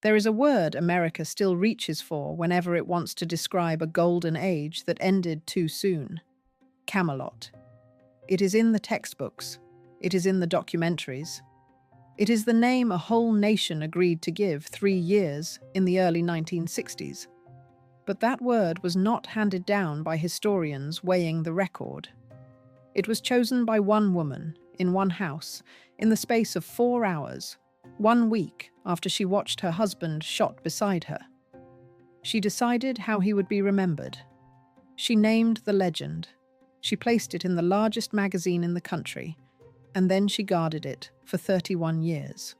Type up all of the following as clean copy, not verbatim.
There is a word America still reaches for whenever it wants to describe a golden age that ended too soon: Camelot. It is in the textbooks. It is in the documentaries. It is the name a whole nation agreed to give 3 years in the early 1960s. But that word was not handed down by historians weighing the record. It was chosen by one woman, in one house, in the space of 4 hours, 1 week after she watched her husband shot beside her. She decided how he would be remembered. She named the legend. She placed it in the largest magazine in the country, and then she guarded it for 31 years.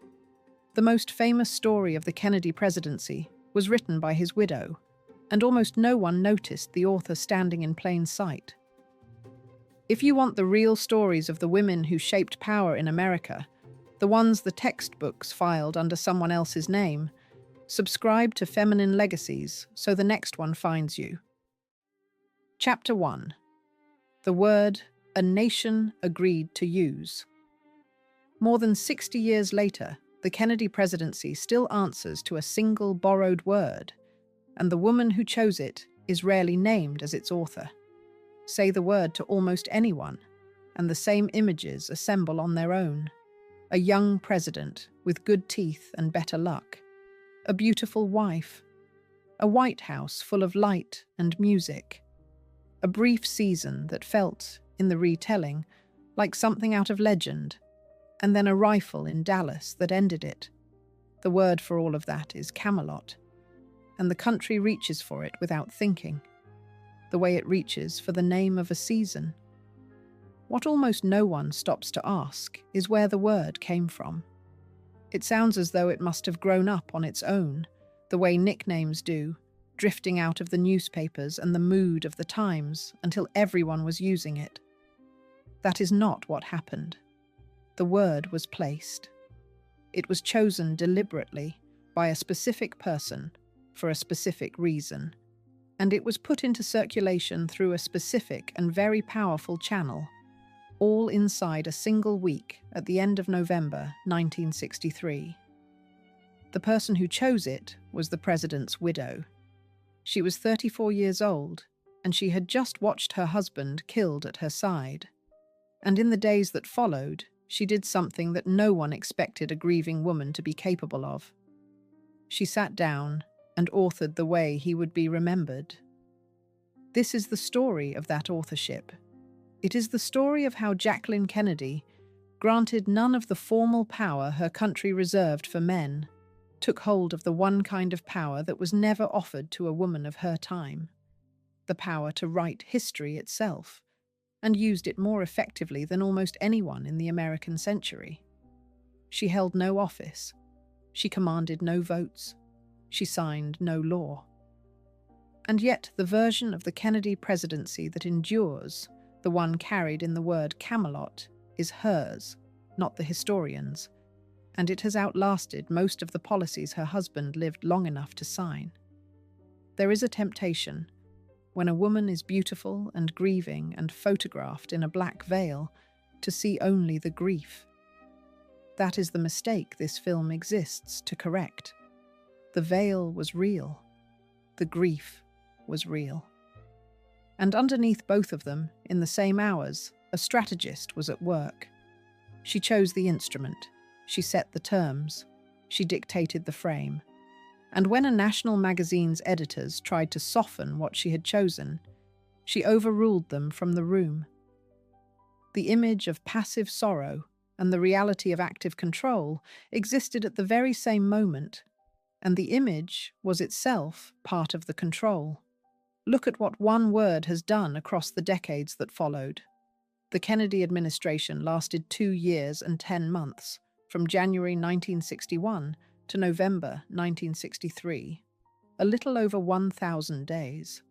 The most famous story of the Kennedy presidency was written by his widow, and almost no one noticed the author standing in plain sight. If you want the real stories of the women who shaped power in America, the ones the textbooks filed under someone else's name, subscribe to Feminine Legacies so the next one finds you. Chapter 1. The word a nation agreed to use. More than 60 years later, the Kennedy presidency still answers to a single borrowed word, and the woman who chose it is rarely named as its author. Say the word to almost anyone, and the same images assemble on their own. A young president with good teeth and better luck. A beautiful wife. A White House full of light and music. A brief season that felt, in the retelling, like something out of legend, and then a rifle in Dallas that ended it. The word for all of that is Camelot, and the country reaches for it without thinking, the way it reaches for the name of a season. What almost no one stops to ask is where the word came from. It sounds as though it must have grown up on its own, the way nicknames do, drifting out of the newspapers and the mood of the times until everyone was using it. That is not what happened. The word was placed. It was chosen deliberately by a specific person for a specific reason, and it was put into circulation through a specific and very powerful channel, all inside a single week at the end of November 1963. The person who chose it was the president's widow. She was 34 years old, and she had just watched her husband killed at her side. And in the days that followed, she did something that no one expected a grieving woman to be capable of. She sat down and authored the way he would be remembered. This is the story of that authorship. It is the story of how Jacqueline Kennedy, granted none of the formal power her country reserved for men, took hold of the one kind of power that was never offered to a woman of her time, the power to write history itself, and used it more effectively than almost anyone in the American century. She held no office. She commanded no votes. She signed no law. And yet the version of the Kennedy presidency that endures, the one carried in the word Camelot, is hers, not the historians', and it has outlasted most of the policies her husband lived long enough to sign. There is a temptation, when a woman is beautiful and grieving and photographed in a black veil, to see only the grief. That is the mistake this film exists to correct. The veil was real. The grief was real. And underneath both of them, in the same hours, a strategist was at work. She chose the instrument. She set the terms. She dictated the frame. And when a national magazine's editors tried to soften what she had chosen, she overruled them from the room. The image of passive sorrow and the reality of active control existed at the very same moment, and the image was itself part of the control. Look at what one word has done across the decades that followed. The Kennedy administration lasted 2 years and 10 months, from January 1961 to November 1963, a little over 1,000 days.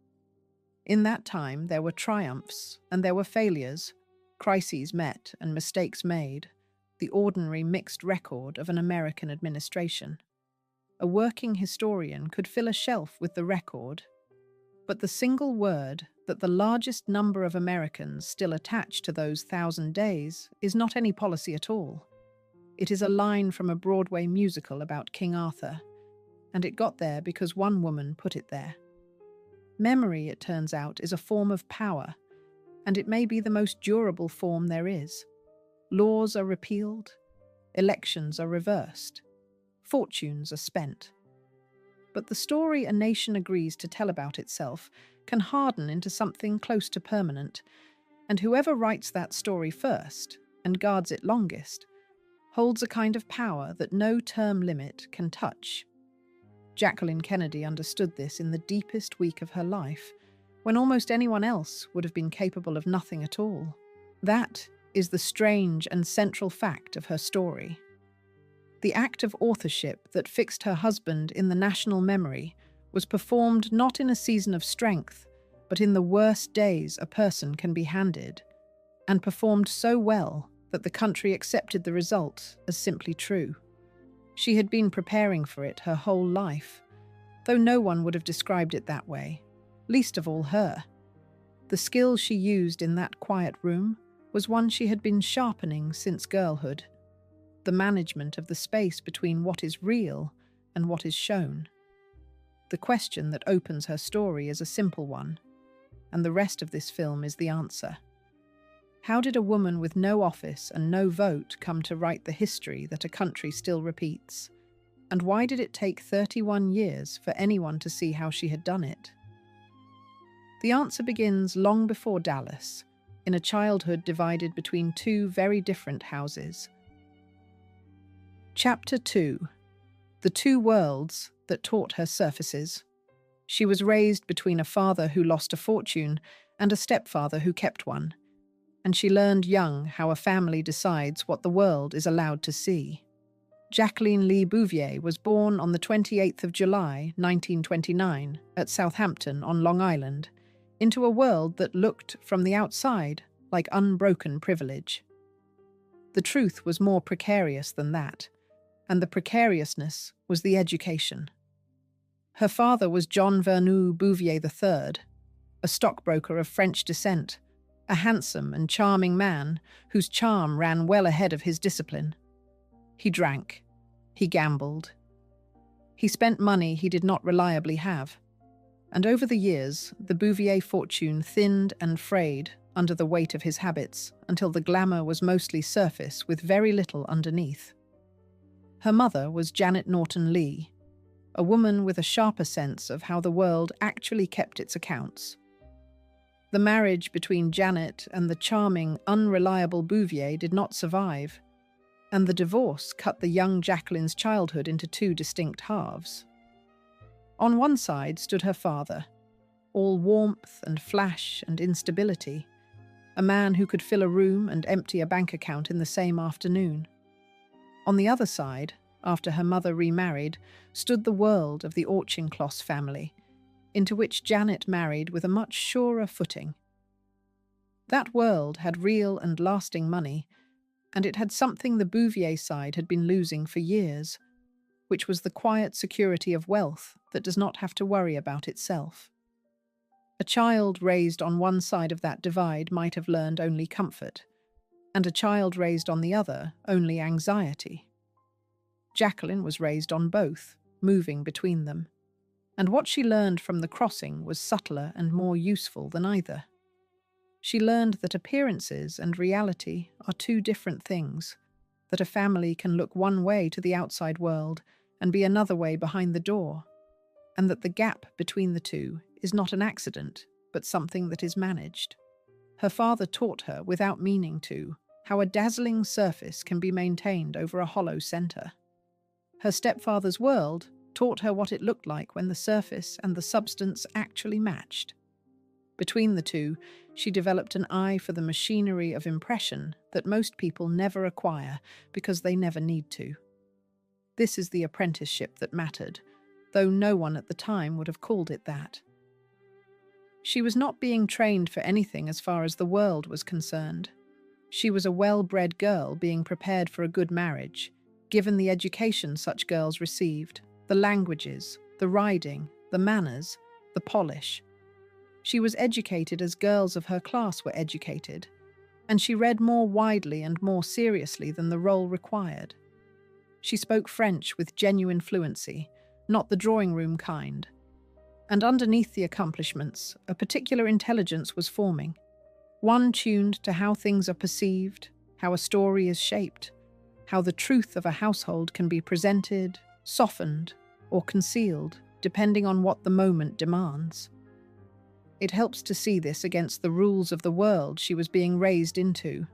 In that time, there were triumphs and there were failures, crises met and mistakes made, the ordinary mixed record of an American administration. A working historian could fill a shelf with the record, but the single word that the largest number of Americans still attach to those 1,000 days is not any policy at all. It is a line from a Broadway musical about King Arthur, and it got there because one woman put it there. Memory, it turns out, is a form of power, and it may be the most durable form there is. Laws are repealed, elections are reversed, fortunes are spent. But the story a nation agrees to tell about itself can harden into something close to permanent, and whoever writes that story first, and guards it longest, holds a kind of power that no term limit can touch. Jacqueline Kennedy understood this in the deepest week of her life, when almost anyone else would have been capable of nothing at all. That is the strange and central fact of her story. The act of authorship that fixed her husband in the national memory was performed not in a season of strength, but in the worst days a person can be handed, and performed so well that the country accepted the result as simply true. She had been preparing for it her whole life, though no one would have described it that way, least of all her. The skill she used in that quiet room was one she had been sharpening since girlhood, the management of the space between what is real and what is shown. The question that opens her story is a simple one, and the rest of this film is the answer. How did a woman with no office and no vote come to write the history that a country still repeats? And why did it take 31 years for anyone to see how she had done it? The answer begins long before Dallas, in a childhood divided between two very different houses. Chapter 2. The Two Worlds That Taught Her Surfaces. She was raised between a father who lost a fortune and a stepfather who kept one, and she learned young how a family decides what the world is allowed to see. Jacqueline Lee Bouvier was born on the 28th of July, 1929, at Southampton on Long Island, into a world that looked, from the outside, like unbroken privilege. The truth was more precarious than that, and the precariousness was the education. Her father was John Vernou Bouvier III, a stockbroker of French descent, a handsome and charming man whose charm ran well ahead of his discipline. He drank. He gambled. He spent money he did not reliably have. And over the years, the Bouvier fortune thinned and frayed under the weight of his habits until the glamour was mostly surface with very little underneath. Her mother was Janet Norton Lee, a woman with a sharper sense of how the world actually kept its accounts. The marriage between Janet and the charming, unreliable Bouvier did not survive, and the divorce cut the young Jacqueline's childhood into two distinct halves. On one side stood her father, all warmth and flash and instability, a man who could fill a room and empty a bank account in the same afternoon. On the other side, after her mother remarried, stood the world of the Auchincloss family, into which Janet married with a much surer footing. That world had real and lasting money, and it had something the Bouvier side had been losing for years, which was the quiet security of wealth that does not have to worry about itself. A child raised on one side of that divide might have learned only comfort, and a child raised on the other only anxiety. Jacqueline was raised on both, moving between them, and what she learned from the crossing was subtler and more useful than either. She learned that appearances and reality are two different things, that a family can look one way to the outside world and be another way behind the door, and that the gap between the two is not an accident, but something that is managed. Her father taught her, without meaning to, how a dazzling surface can be maintained over a hollow center. Her stepfather's world taught her what it looked like when the surface and the substance actually matched. Between the two, she developed an eye for the machinery of impression that most people never acquire because they never need to. This is the apprenticeship that mattered, though no one at the time would have called it that. She was not being trained for anything as far as the world was concerned. She was a well-bred girl being prepared for a good marriage, given the education such girls received, the languages, the riding, the manners, the polish. She was educated as girls of her class were educated, and she read more widely and more seriously than the role required. She spoke French with genuine fluency, not the drawing room kind. And underneath the accomplishments, a particular intelligence was forming, one tuned to how things are perceived, how a story is shaped, how the truth of a household can be presented, softened, or concealed, depending on what the moment demands. It helps to see this against the rules of the world she was being raised into.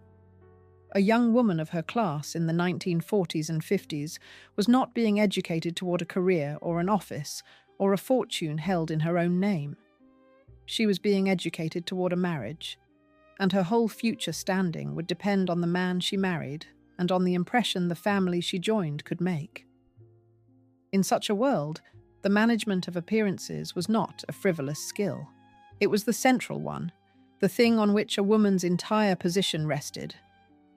A young woman of her class in the 1940s and 50s was not being educated toward a career or an office or a fortune held in her own name. She was being educated toward a marriage, and her whole future standing would depend on the man she married and on the impression the family she joined could make. In such a world, the management of appearances was not a frivolous skill. It was the central one, the thing on which a woman's entire position rested,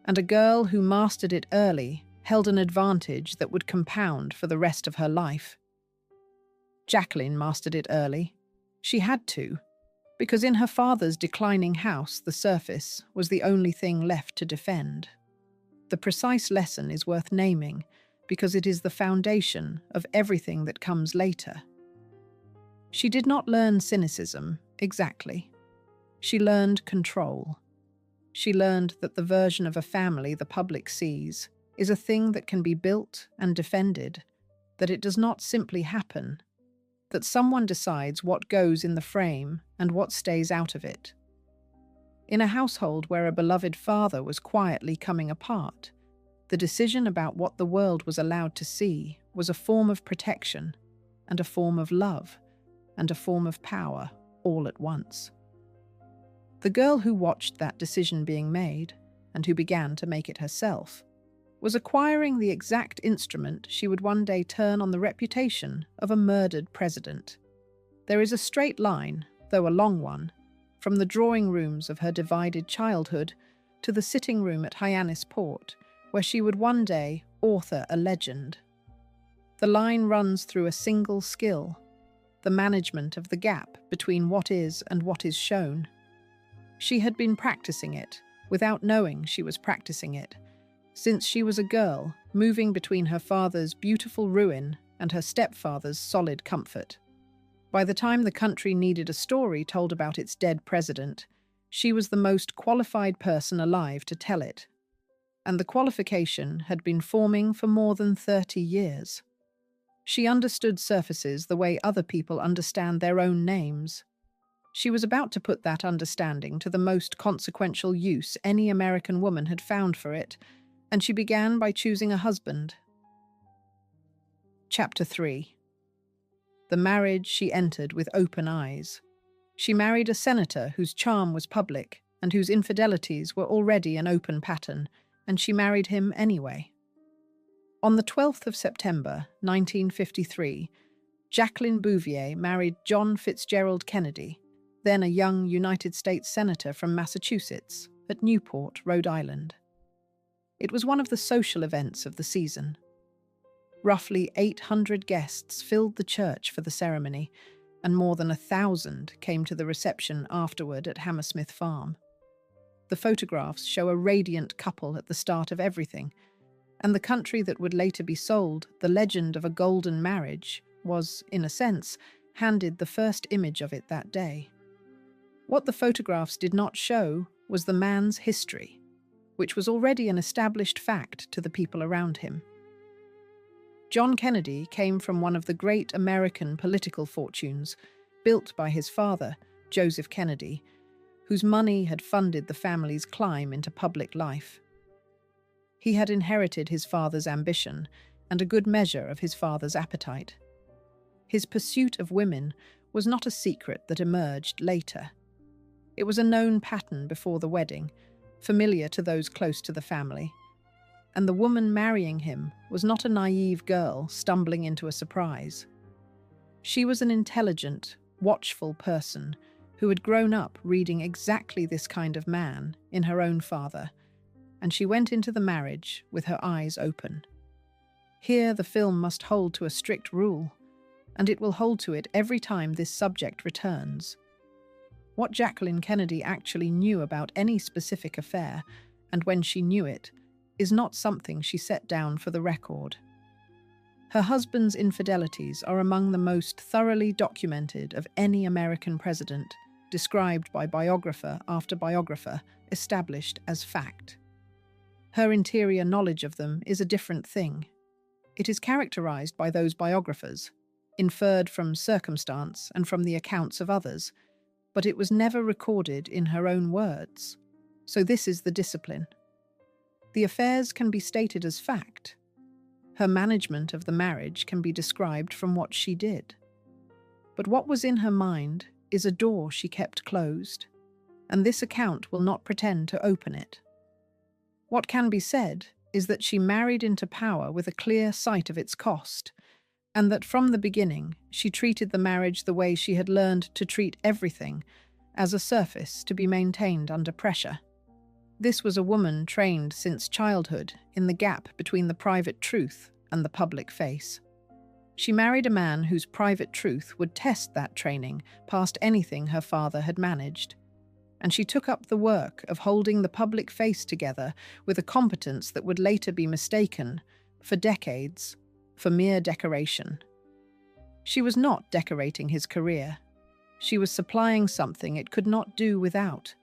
and a girl who mastered it early held an advantage that would compound for the rest of her life. Jacqueline mastered it early. She had to, because in her father's declining house, the surface was the only thing left to defend. The precise lesson is worth naming because it is the foundation of everything that comes later. She did not learn cynicism, exactly. She learned control. She learned that the version of a family the public sees is a thing that can be built and defended, that it does not simply happen, that someone decides what goes in the frame and what stays out of it. In a household where a beloved father was quietly coming apart, the decision about what the world was allowed to see was a form of protection, and a form of love, and a form of power, all at once. The girl who watched that decision being made, and who began to make it herself, was acquiring the exact instrument she would one day turn on the reputation of a murdered president. There is a straight line, though a long one, from the drawing rooms of her divided childhood to the sitting room at Hyannis Port, where she would one day author a legend. The line runs through a single skill, the management of the gap between what is and what is shown. She had been practicing it, without knowing she was practicing it, since she was a girl, moving between her father's beautiful ruin and her stepfather's solid comfort. By the time the country needed a story told about its dead president, she was the most qualified person alive to tell it. And the qualification had been forming for more than 30 years. She understood surfaces the way other people understand their own names. She was about to put that understanding to the most consequential use any American woman had found for it, and she began by choosing a husband. Chapter 3. The marriage she entered with open eyes. She married a senator whose charm was public and whose infidelities were already an open pattern, and she married him anyway. On the 12th of September, 1953, Jacqueline Bouvier married John Fitzgerald Kennedy, then a young United States Senator from Massachusetts, at Newport, Rhode Island. It was one of the social events of the season. Roughly 800 guests filled the church for the ceremony, and more than 1,000 came to the reception afterward at Hammersmith Farm. The photographs show a radiant couple at the start of everything, and the country that would later be sold, the legend of a golden marriage, was, in a sense, handed the first image of it that day. What the photographs did not show was the man's history, which was already an established fact to the people around him. John Kennedy came from one of the great American political fortunes, built by his father, Joseph Kennedy, whose money had funded the family's climb into public life. He had inherited his father's ambition and a good measure of his father's appetite. His pursuit of women was not a secret that emerged later. It was a known pattern before the wedding, familiar to those close to the family, and the woman marrying him was not a naive girl stumbling into a surprise. She was an intelligent, watchful person who had grown up reading exactly this kind of man in her own father, and she went into the marriage with her eyes open. Here the film must hold to a strict rule, and it will hold to it every time this subject returns. What Jacqueline Kennedy actually knew about any specific affair, and when she knew it, is not something she set down for the record. Her husband's infidelities are among the most thoroughly documented of any American president, described by biographer after biographer, established as fact. Her interior knowledge of them is a different thing. It is characterized by those biographers, inferred from circumstance and from the accounts of others, but it was never recorded in her own words. So this is the discipline. The affairs can be stated as fact. Her management of the marriage can be described from what she did. But what was in her mind is a door she kept closed, and this account will not pretend to open it. What can be said is that she married into power with a clear sight of its cost, and that from the beginning she treated the marriage the way she had learned to treat everything, as a surface to be maintained under pressure. This was a woman trained since childhood in the gap between the private truth and the public face. She married a man whose private truth would test that training past anything her father had managed, and she took up the work of holding the public face together with a competence that would later be mistaken, for decades, for mere decoration. She was not decorating his career. She was supplying something it could not do without: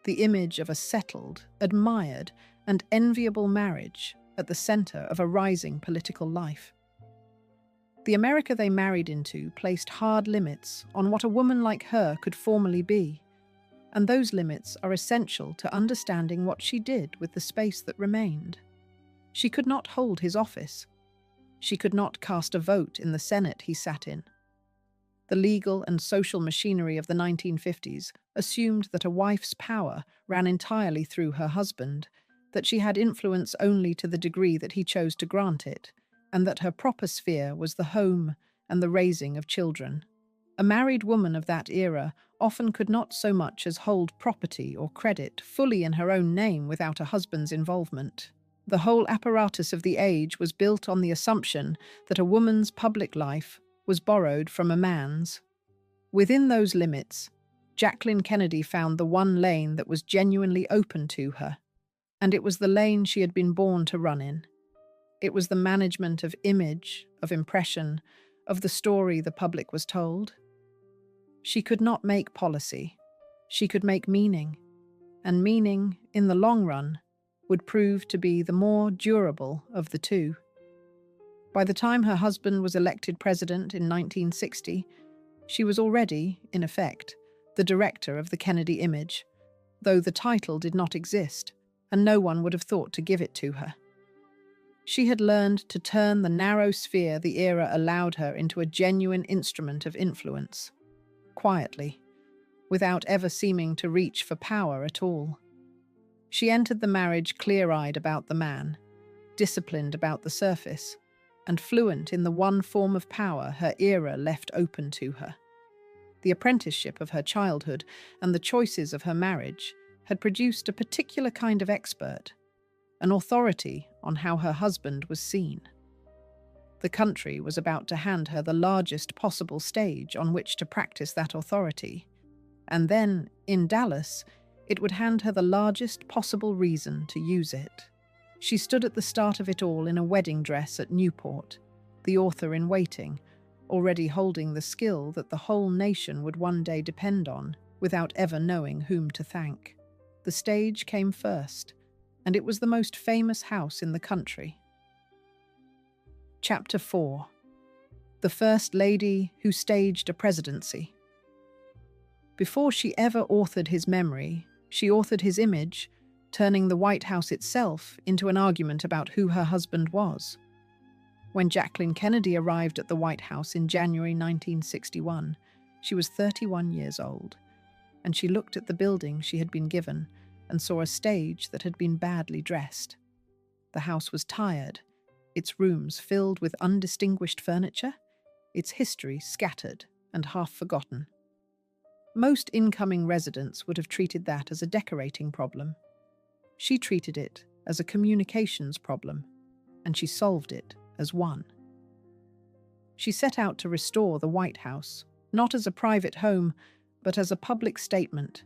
the image of a settled, admired, and enviable marriage at the center of a rising political life. The America they married into placed hard limits on what a woman like her could formally be, and those limits are essential to understanding what she did with the space that remained. She could not hold his office. She could not cast a vote in the Senate he sat in. The legal and social machinery of the 1950s assumed that a wife's power ran entirely through her husband, that she had influence only to the degree that he chose to grant it, and that her proper sphere was the home and the raising of children. A married woman of that era often could not so much as hold property or credit fully in her own name without a husband's involvement. The whole apparatus of the age was built on the assumption that a woman's public life was borrowed from a man's. Within those limits, Jacqueline Kennedy found the one lane that was genuinely open to her, and it was the lane she had been born to run in. It was the management of image, of impression, of the story the public was told. She could not make policy. She could make meaning, and meaning, in the long run, would prove to be the more durable of the two. By the time her husband was elected president in 1960, she was already, in effect, the director of the Kennedy image, though the title did not exist, and no one would have thought to give it to her. She had learned to turn the narrow sphere the era allowed her into a genuine instrument of influence, quietly, without ever seeming to reach for power at all. She entered the marriage clear-eyed about the man, disciplined about the surface, and fluent in the one form of power her era left open to her. The apprenticeship of her childhood and the choices of her marriage had produced a particular kind of expert, an authority on how her husband was seen. The country was about to hand her the largest possible stage on which to practice that authority, and then, in Dallas, it would hand her the largest possible reason to use it. She stood at the start of it all in a wedding dress at Newport, the author in waiting, already holding the skill that the whole nation would one day depend on, without ever knowing whom to thank. The stage came first, and it was the most famous house in the country. Chapter 4. The First Lady Who Staged a Presidency. Before she ever authored his memory, she authored his image, turning the White House itself into an argument about who her husband was. When Jacqueline Kennedy arrived at the White House in January 1961, she was 31 years old, and she looked at the building she had been given and saw a stage that had been badly dressed. The house was tired, its rooms filled with undistinguished furniture, its history scattered and half forgotten. Most incoming residents would have treated that as a decorating problem. She treated it as a communications problem, and she solved it as one. She set out to restore the White House, not as a private home, but as a public statement,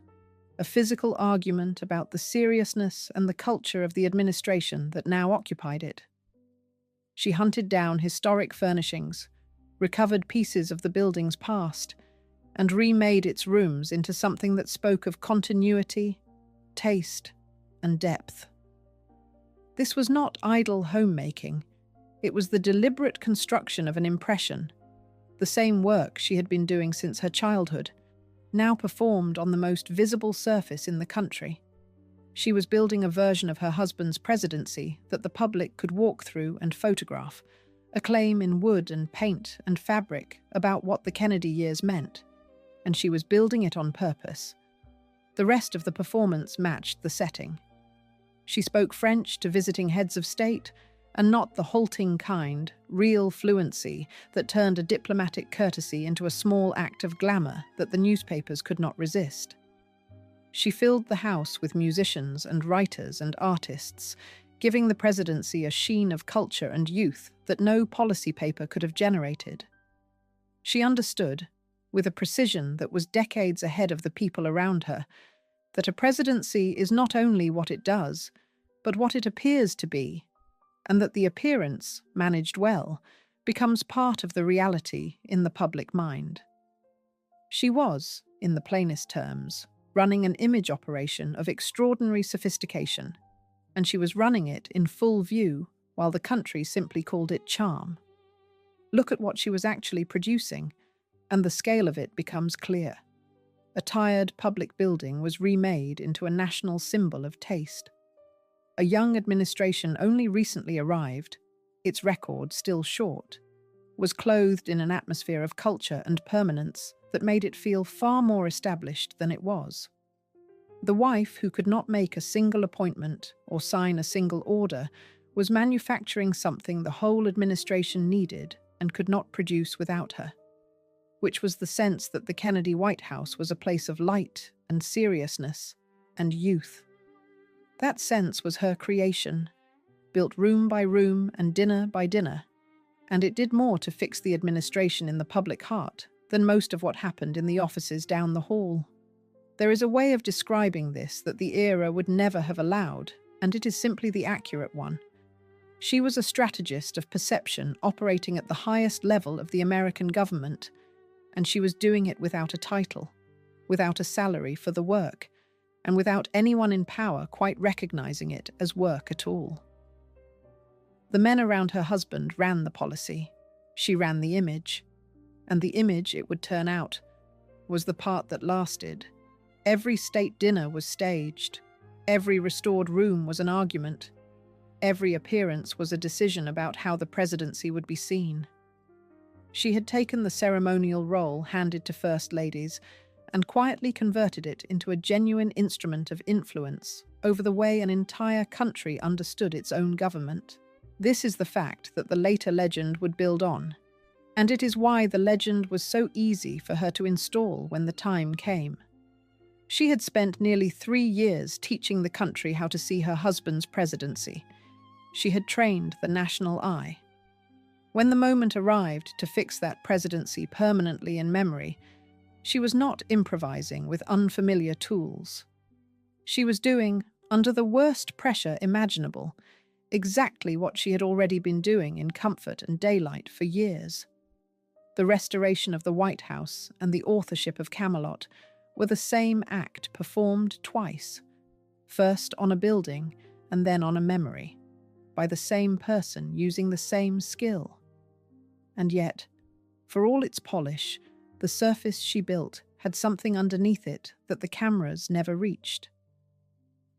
a physical argument about the seriousness and the culture of the administration that now occupied it. She hunted down historic furnishings, recovered pieces of the building's past, and remade its rooms into something that spoke of continuity, taste, and depth. This was not idle homemaking. It was the deliberate construction of an impression, the same work she had been doing since her childhood, now performed on the most visible surface in the country. She was building a version of her husband's presidency that the public could walk through and photograph, a claim in wood and paint and fabric about what the Kennedy years meant, and she was building it on purpose. The rest of the performance matched the setting. She spoke French to visiting heads of state, and not the halting kind, real fluency that turned a diplomatic courtesy into a small act of glamour that the newspapers could not resist. She filled the house with musicians and writers and artists, giving the presidency a sheen of culture and youth that no policy paper could have generated. She understood, with a precision that was decades ahead of the people around her, that a presidency is not only what it does, but what it appears to be, and that the appearance, managed well, becomes part of the reality in the public mind. She was, in the plainest terms, running an image operation of extraordinary sophistication, and she was running it in full view while the country simply called it charm. Look at what she was actually producing, and the scale of it becomes clear. A tired public building was remade into a national symbol of taste. A young administration only recently arrived, its record still short, was clothed in an atmosphere of culture and permanence that made it feel far more established than it was. The wife, who could not make a single appointment or sign a single order, was manufacturing something the whole administration needed and could not produce without her, which was the sense that the Kennedy White House was a place of light and seriousness and youth. That sense was her creation, built room by room and dinner by dinner, and it did more to fix the administration in the public heart than most of what happened in the offices down the hall. There is a way of describing this that the era would never have allowed, and it is simply the accurate one. She was a strategist of perception operating at the highest level of the American government, and she was doing it without a title, without a salary for the work, and without anyone in power quite recognizing it as work at all. The men around her husband ran the policy. She ran the image. And the image, it would turn out, was the part that lasted. Every state dinner was staged. Every restored room was an argument. Every appearance was a decision about how the presidency would be seen. She had taken the ceremonial role handed to first ladies and quietly converted it into a genuine instrument of influence over the way an entire country understood its own government. This is the fact that the later legend would build on, and it is why the legend was so easy for her to install when the time came. She had spent nearly 3 years teaching the country how to see her husband's presidency. She had trained the national eye. When the moment arrived to fix that presidency permanently in memory, she was not improvising with unfamiliar tools. She was doing, under the worst pressure imaginable, exactly what she had already been doing in comfort and daylight for years. The restoration of the White House and the authorship of Camelot were the same act performed twice, first on a building and then on a memory, by the same person using the same skill. And yet, for all its polish, the surface she built had something underneath it that the cameras never reached.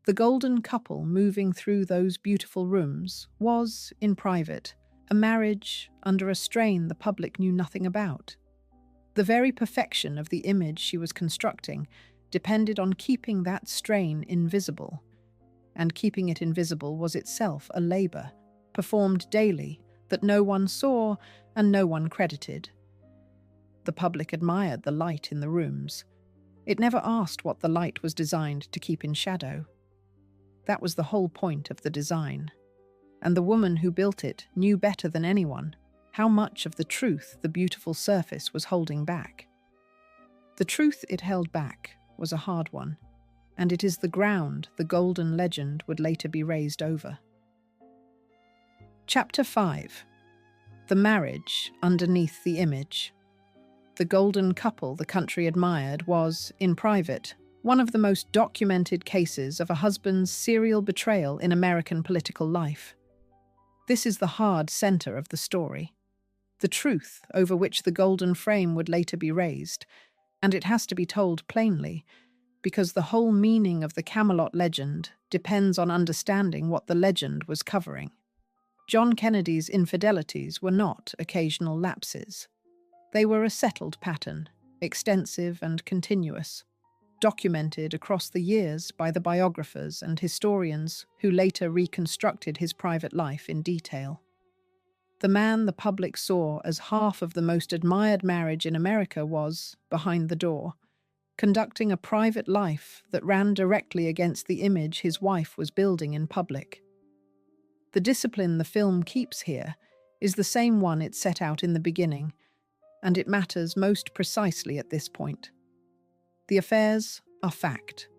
The golden couple moving through those beautiful rooms was, in private, a marriage under a strain the public knew nothing about. The very perfection of the image she was constructing depended on keeping that strain invisible, and keeping it invisible was itself a labor, performed daily, that no one saw and no one credited. The public admired the light in the rooms. It never asked what the light was designed to keep in shadow. That was the whole point of the design. And the woman who built it knew better than anyone how much of the truth the beautiful surface was holding back. The truth it held back was a hard one, and it is the ground the golden legend would later be raised over. Chapter 5. The marriage underneath the image. The golden couple the country admired was, in private, one of the most documented cases of a husband's serial betrayal in American political life. This is the hard center of the story, the truth over which the golden frame would later be raised, and it has to be told plainly, because the whole meaning of the Camelot legend depends on understanding what the legend was covering. John Kennedy's infidelities were not occasional lapses. They were a settled pattern, extensive and continuous, documented across the years by the biographers and historians who later reconstructed his private life in detail. The man the public saw as half of the most admired marriage in America was, behind the door, conducting a private life that ran directly against the image his wife was building in public. The discipline the film keeps here is the same one it set out in the beginning, and it matters most precisely at this point. The affairs are fact.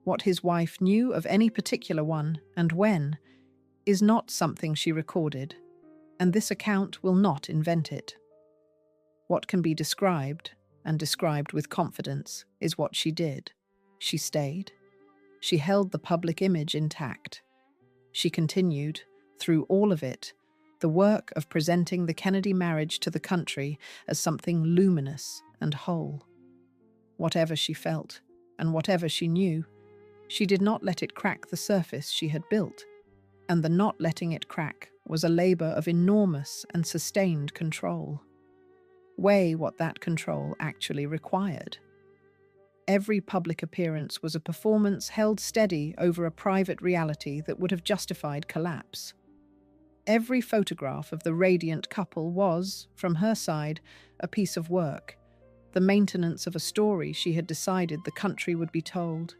What his wife knew of any particular one, and when, is not something she recorded, and this account will not invent it. What can be described, and described with confidence, is what she did. She stayed. She held the public image intact. She continued, through all of it, the work of presenting the Kennedy marriage to the country as something luminous and whole. Whatever she felt, and whatever she knew, she did not let it crack the surface she had built, and the not letting it crack was a labor of enormous and sustained control. Weigh what that control actually required. Every public appearance was a performance held steady over a private reality that would have justified collapse. Every photograph of the radiant couple was, from her side, a piece of work, the maintenance of a story she had decided the country would be told.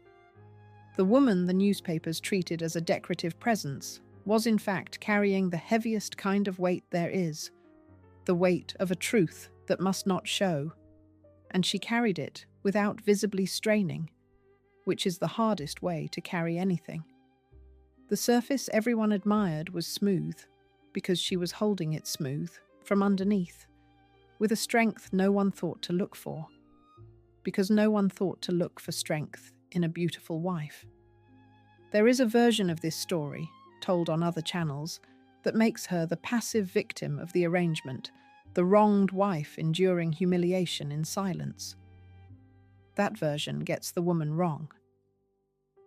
The woman the newspapers treated as a decorative presence was in fact carrying the heaviest kind of weight there is, the weight of a truth that must not show, and she carried it without visibly straining, which is the hardest way to carry anything. The surface everyone admired was smooth, because she was holding it smooth, from underneath, with a strength no one thought to look for, because no one thought to look for strength in a beautiful wife. There is a version of this story, told on other channels, that makes her the passive victim of the arrangement, the wronged wife enduring humiliation in silence. That version gets the woman wrong.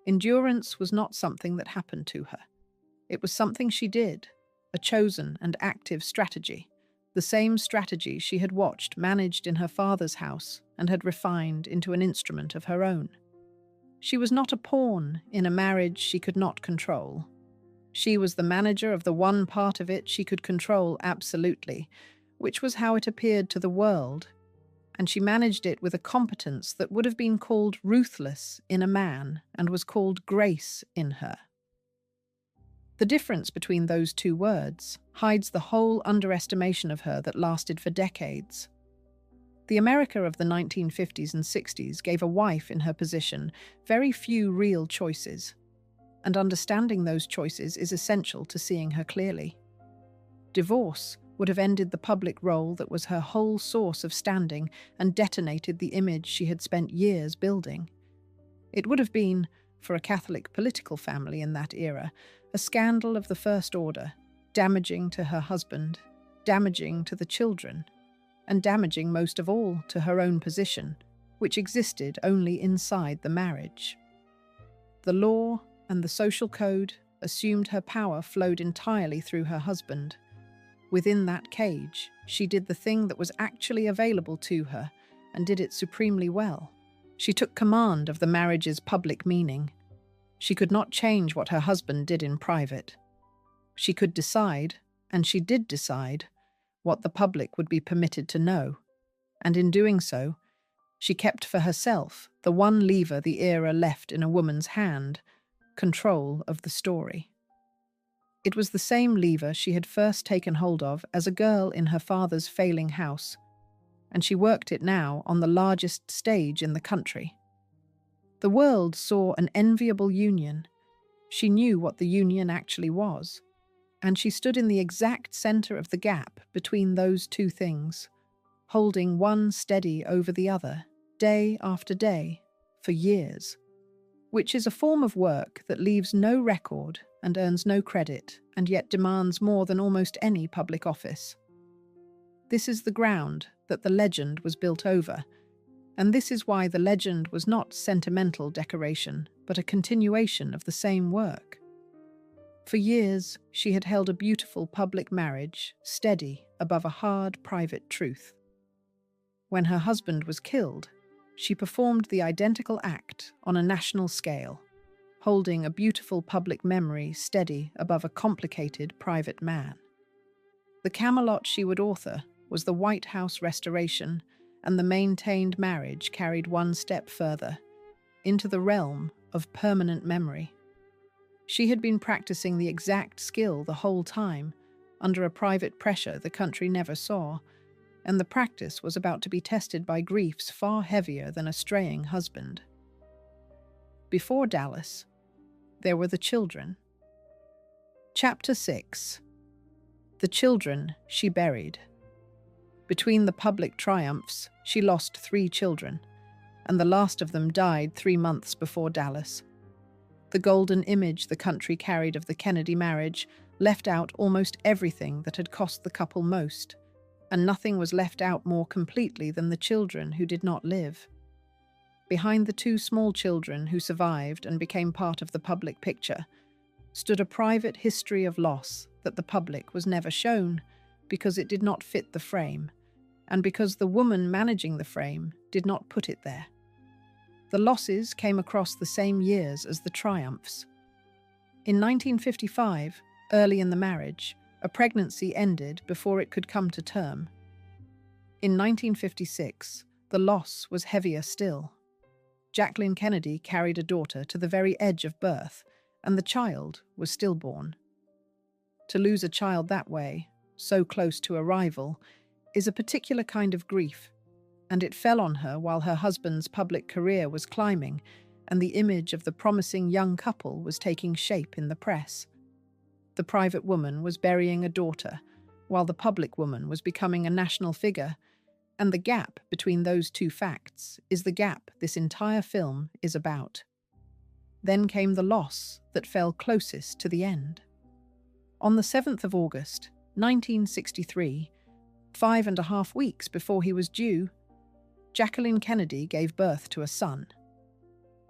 Endurance was not something that happened to her. It was something she did, a chosen and active strategy, the same strategy she had watched managed in her father's house and had refined into an instrument of her own. She was not a pawn in a marriage she could not control. She was the manager of the one part of it she could control absolutely, which was how it appeared to the world, and she managed it with a competence that would have been called ruthless in a man and was called grace in her. The difference between those two words hides the whole underestimation of her that lasted for decades. The America of the 1950s and 60s gave a wife in her position very few real choices, and understanding those choices is essential to seeing her clearly. Divorce would have ended the public role that was her whole source of standing and detonated the image she had spent years building. It would have been, for a Catholic political family in that era, a scandal of the first order, damaging to her husband, damaging to the children, and damaging most of all to her own position, which existed only inside the marriage. The law and the social code assumed her power flowed entirely through her husband. Within that cage, she did the thing that was actually available to her, and did it supremely well. She took command of the marriage's public meaning. She could not change what her husband did in private. She could decide, and she did decide, what the public would be permitted to know, and in doing so, she kept for herself the one lever the era left in a woman's hand, control of the story. It was the same lever she had first taken hold of as a girl in her father's failing house, and she worked it now on the largest stage in the country. The world saw an enviable union. She knew what the union actually was. And she stood in the exact center of the gap between those two things, holding one steady over the other, day after day, for years, which is a form of work that leaves no record and earns no credit, and yet demands more than almost any public office. This is the ground that the legend was built over, and this is why the legend was not sentimental decoration, but a continuation of the same work. For years, she had held a beautiful public marriage, steady above a hard private truth. When her husband was killed, she performed the identical act on a national scale, holding a beautiful public memory steady above a complicated private man. The Camelot she would author was the White House restoration, and the maintained marriage carried one step further, into the realm of permanent memory. She had been practicing the exact skill the whole time, under a private pressure the country never saw, and the practice was about to be tested by griefs far heavier than a straying husband. Before Dallas, there were the children. Chapter 6. The children she buried. Between the public triumphs, she lost 3 children, and the last of them died 3 months before Dallas. The golden image the country carried of the Kennedy marriage left out almost everything that had cost the couple most, and nothing was left out more completely than the children who did not live. Behind the 2 small children who survived and became part of the public picture stood a private history of loss that the public was never shown because it did not fit the frame, and because the woman managing the frame did not put it there. The losses came across the same years as the triumphs. In 1955, early in the marriage, a pregnancy ended before it could come to term. In 1956, the loss was heavier still. Jacqueline Kennedy carried a daughter to the very edge of birth, and the child was stillborn. To lose a child that way, so close to arrival, is a particular kind of grief, and it fell on her while her husband's public career was climbing and the image of the promising young couple was taking shape in the press. The private woman was burying a daughter, while the public woman was becoming a national figure, and the gap between those two facts is the gap this entire film is about. Then came the loss that fell closest to the end. On the 7th of August, 1963, 5.5 weeks before he was due, Jacqueline Kennedy gave birth to a son.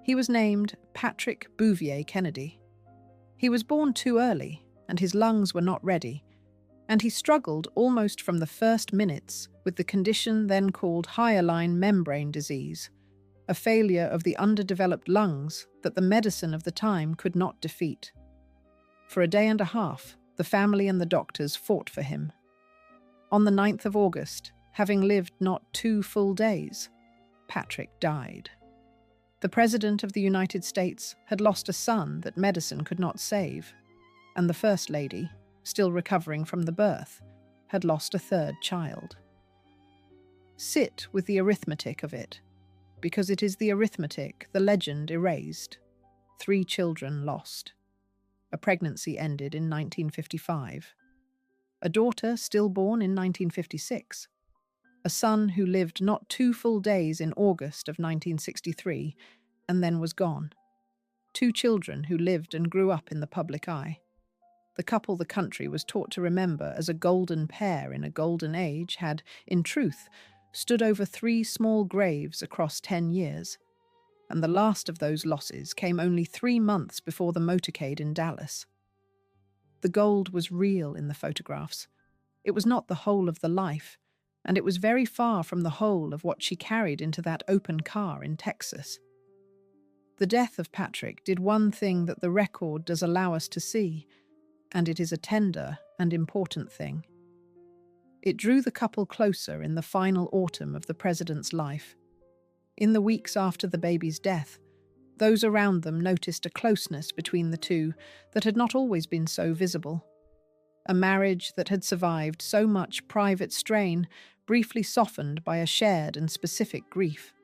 He was named Patrick Bouvier Kennedy. He was born too early, and his lungs were not ready, and he struggled almost from the first minutes with the condition then called hyaline membrane disease, a failure of the underdeveloped lungs that the medicine of the time could not defeat. For a day and a half, the family and the doctors fought for him. On the 9th of August, having lived not 2 full days, Patrick died. The President of the United States had lost a son that medicine could not save, and the First Lady, still recovering from the birth, had lost a 3rd child. Sit with the arithmetic of it, because it is the arithmetic the legend erased. 3 children lost. A pregnancy ended in 1955. A daughter stillborn in 1956. A son who lived not 2 full days in August of 1963 and then was gone. 2 children who lived and grew up in the public eye. The couple the country was taught to remember as a golden pair in a golden age had, in truth, stood over 3 small graves across 10 years. And the last of those losses came only 3 months before the motorcade in Dallas. The gold was real in the photographs. It was not the whole of the life, and it was very far from the whole of what she carried into that open car in Texas. The death of Patrick did one thing that the record does allow us to see, and it is a tender and important thing. It drew the couple closer in the final autumn of the president's life. In the weeks after the baby's death, those around them noticed a closeness between the two that had not always been so visible. A marriage that had survived so much private strain, briefly softened by a shared and specific grief.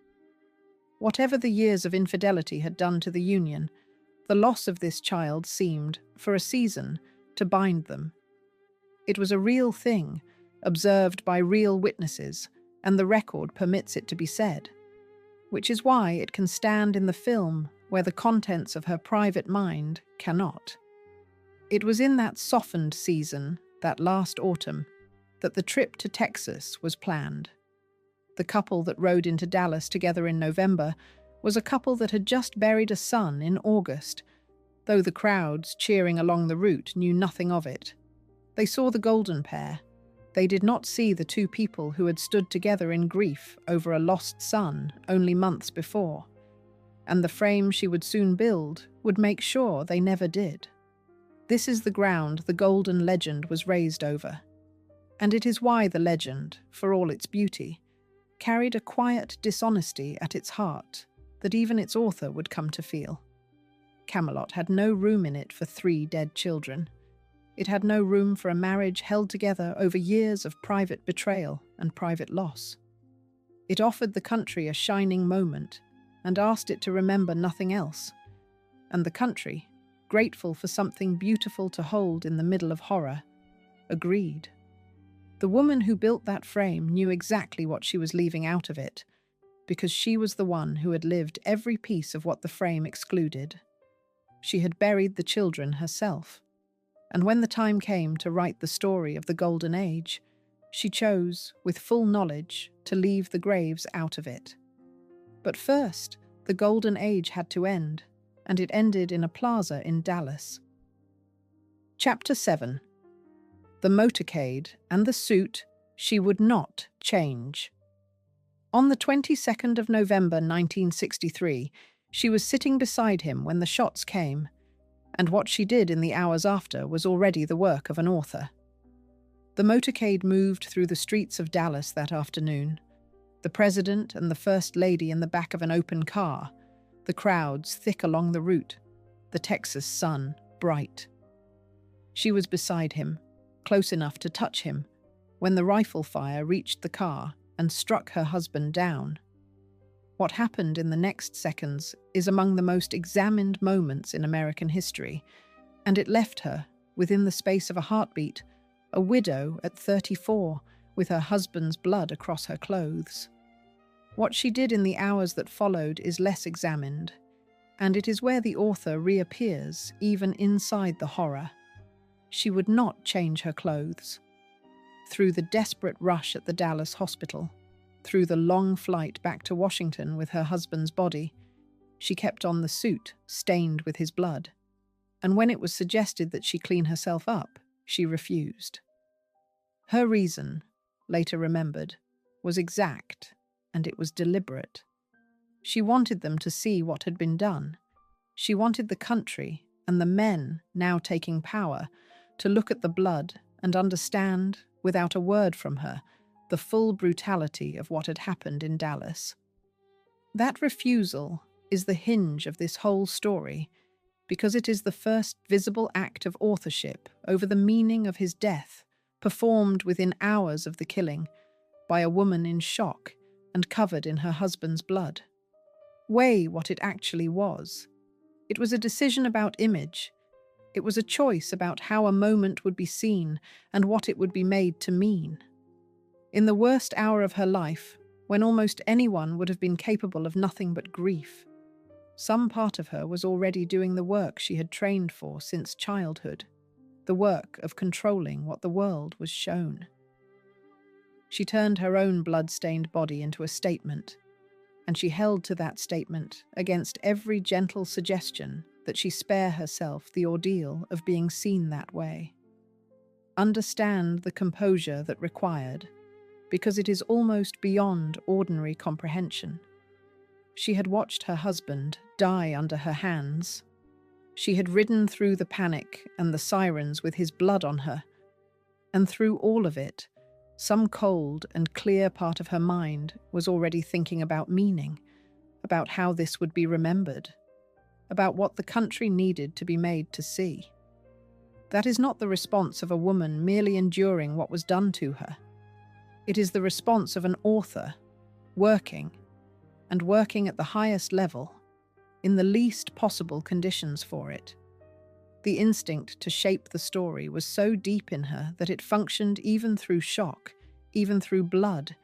Whatever the years of infidelity had done to the union, the loss of this child seemed, for a season, to bind them. It was a real thing, observed by real witnesses, and the record permits it to be said, which is why it can stand in the film where the contents of her private mind cannot. It was in that softened season, that last autumn, that the trip to Texas was planned. The couple that rode into Dallas together in November was a couple that had just buried a son in August, though the crowds cheering along the route knew nothing of it. They saw the golden pair. They did not see the two people who had stood together in grief over a lost son only months before, and the frame she would soon build would make sure they never did. This is the ground the golden legend was raised over, and it is why the legend, for all its beauty, carried a quiet dishonesty at its heart that even its author would come to feel. Camelot had no room in it for 3 dead children. It had no room for a marriage held together over years of private betrayal and private loss. It offered the country a shining moment and asked it to remember nothing else. And the country, grateful for something beautiful to hold in the middle of horror, agreed. The woman who built that frame knew exactly what she was leaving out of it, because she was the one who had lived every piece of what the frame excluded. She had buried the children herself, and when the time came to write the story of the Golden Age, she chose, with full knowledge, to leave the graves out of it. But first, the Golden Age had to end, and it ended in a plaza in Dallas. Chapter 7. The motorcade and the suit she would not change. On the 22nd of November 1963, she was sitting beside him when the shots came, and what she did in the hours after was already the work of an author. The motorcade moved through the streets of Dallas that afternoon, the president and the first lady in the back of an open car, the crowds thick along the route, the Texas sun bright. She was beside him, close enough to touch him, when the rifle fire reached the car and struck her husband down. What happened in the next seconds is among the most examined moments in American history, and it left her, within the space of a heartbeat, a widow at 34, with her husband's blood across her clothes. What she did in the hours that followed is less examined, and it is where the author reappears, even inside the horror. She would not change her clothes. Through the desperate rush at the Dallas hospital, through the long flight back to Washington with her husband's body, she kept on the suit stained with his blood, and when it was suggested that she clean herself up, she refused. Her reason, later remembered, was exact, and it was deliberate. She wanted them to see what had been done. She wanted the country and the men now taking power to look at the blood and understand, without a word from her, the full brutality of what had happened in Dallas. That refusal is the hinge of this whole story, because it is the first visible act of authorship over the meaning of his death, performed within hours of the killing, by a woman in shock and covered in her husband's blood. Weigh what it actually was. It was a decision about image. It was a choice about how a moment would be seen and what it would be made to mean. In the worst hour of her life, when almost anyone would have been capable of nothing but grief, some part of her was already doing the work she had trained for since childhood, the work of controlling what the world was shown. She turned her own blood-stained body into a statement, and she held to that statement against every gentle suggestion that she spare herself the ordeal of being seen that way. Understand the composure that required, because it is almost beyond ordinary comprehension. She had watched her husband die under her hands. She had ridden through the panic and the sirens with his blood on her, and through all of it, some cold and clear part of her mind was already thinking about meaning, about how this would be remembered, about what the country needed to be made to see. That is not the response of a woman merely enduring what was done to her. It is the response of an author, working, and working at the highest level, in the least possible conditions for it. The instinct to shape the story was so deep in her that it functioned even through shock, even through blood,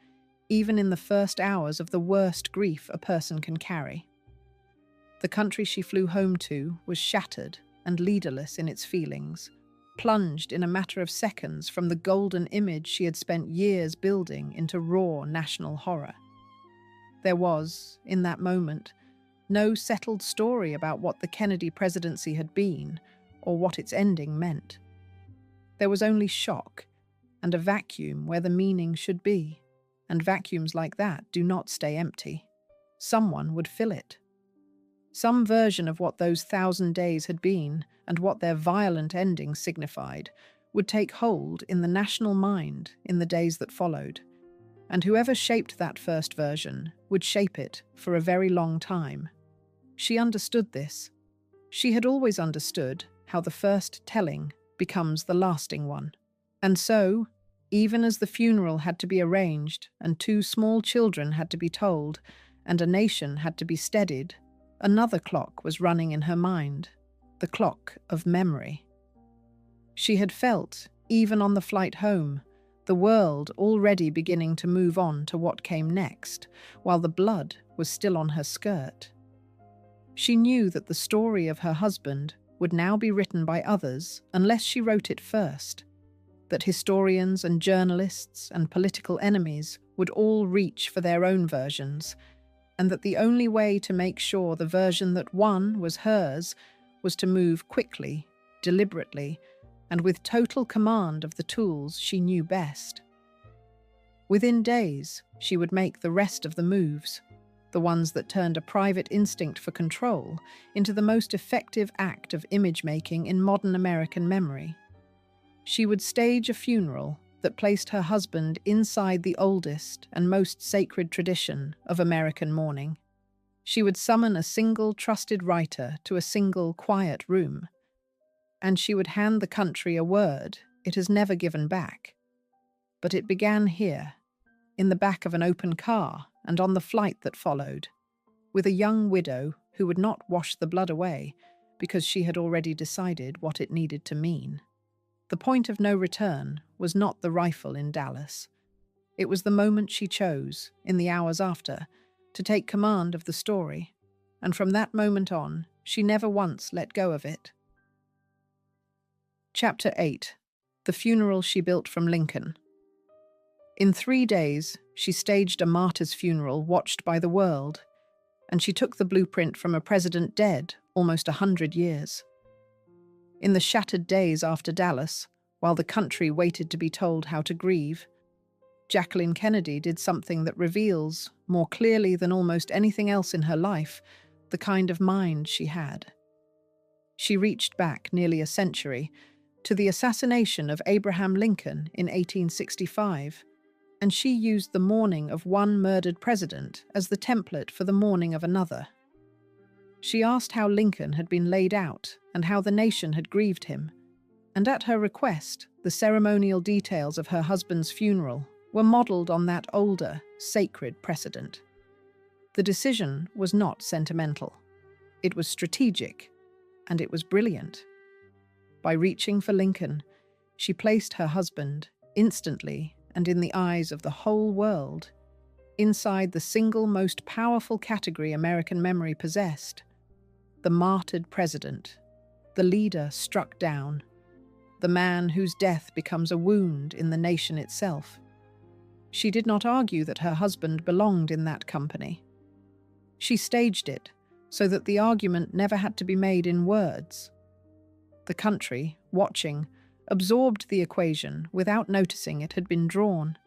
even in the first hours of the worst grief a person can carry. The country she flew home to was shattered and leaderless in its feelings, plunged in a matter of seconds from the golden image she had spent years building into raw national horror. There was, in that moment, no settled story about what the Kennedy presidency had been or what its ending meant. There was only shock and a vacuum where the meaning should be, and vacuums like that do not stay empty. Someone would fill it. Some version of what those 1,000 days had been and what their violent ending signified would take hold in the national mind in the days that followed, and whoever shaped that first version would shape it for a very long time. She understood this. She had always understood how the first telling becomes the lasting one. And so, even as the funeral had to be arranged and 2 small children had to be told and a nation had to be steadied, another clock was running in her mind, the clock of memory. She had felt, even on the flight home, the world already beginning to move on to what came next, while the blood was still on her skirt. She knew that the story of her husband would now be written by others unless she wrote it first, that historians and journalists and political enemies would all reach for their own versions, and that the only way to make sure the version that won was hers was to move quickly, deliberately, and with total command of the tools she knew best. Within days, she would make the rest of the moves, the ones that turned a private instinct for control into the most effective act of image-making in modern American memory. She would stage a funeral that placed her husband inside the oldest and most sacred tradition of American mourning. She would summon a single trusted writer to a single quiet room, and she would hand the country a word it has never given back. But it began here, in the back of an open car and on the flight that followed, with a young widow who would not wash the blood away because she had already decided what it needed to mean. The point of no return was not the rifle in Dallas. It was the moment she chose, in the hours after, to take command of the story, and from that moment on, she never once let go of it. Chapter 8. The Funeral She Built from Lincoln. In 3 days, she staged a martyr's funeral watched by the world, and she took the blueprint from a president dead almost 100 years. In the shattered days after Dallas, while the country waited to be told how to grieve, Jacqueline Kennedy did something that reveals, more clearly than almost anything else in her life, the kind of mind she had. She reached back nearly a century to the assassination of Abraham Lincoln in 1865, and she used the mourning of one murdered president as the template for the mourning of another. She asked how Lincoln had been laid out and how the nation had grieved him, and at her request, the ceremonial details of her husband's funeral were modelled on that older, sacred precedent. The decision was not sentimental. It was strategic, and it was brilliant. By reaching for Lincoln, she placed her husband, instantly and in the eyes of the whole world, inside the single most powerful category American memory possessed: the martyred president, the leader struck down, the man whose death becomes a wound in the nation itself. She did not argue that her husband belonged in that company. She staged it so that the argument never had to be made in words. The country, watching, absorbed the equation without noticing it had been drawn.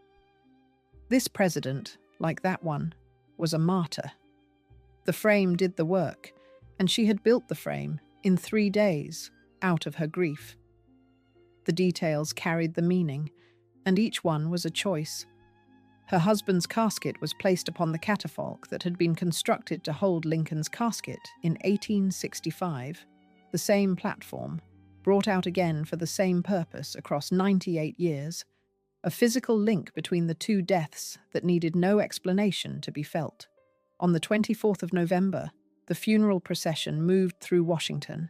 This president, like that one, was a martyr. The frame did the work, and she had built the frame in 3 days out of her grief. The details carried the meaning, and each one was a choice. Her husband's casket was placed upon the catafalque that had been constructed to hold Lincoln's casket in 1865, the same platform, brought out again for the same purpose across 98 years, a physical link between the 2 deaths that needed no explanation to be felt. On the 24th of November, the funeral procession moved through Washington.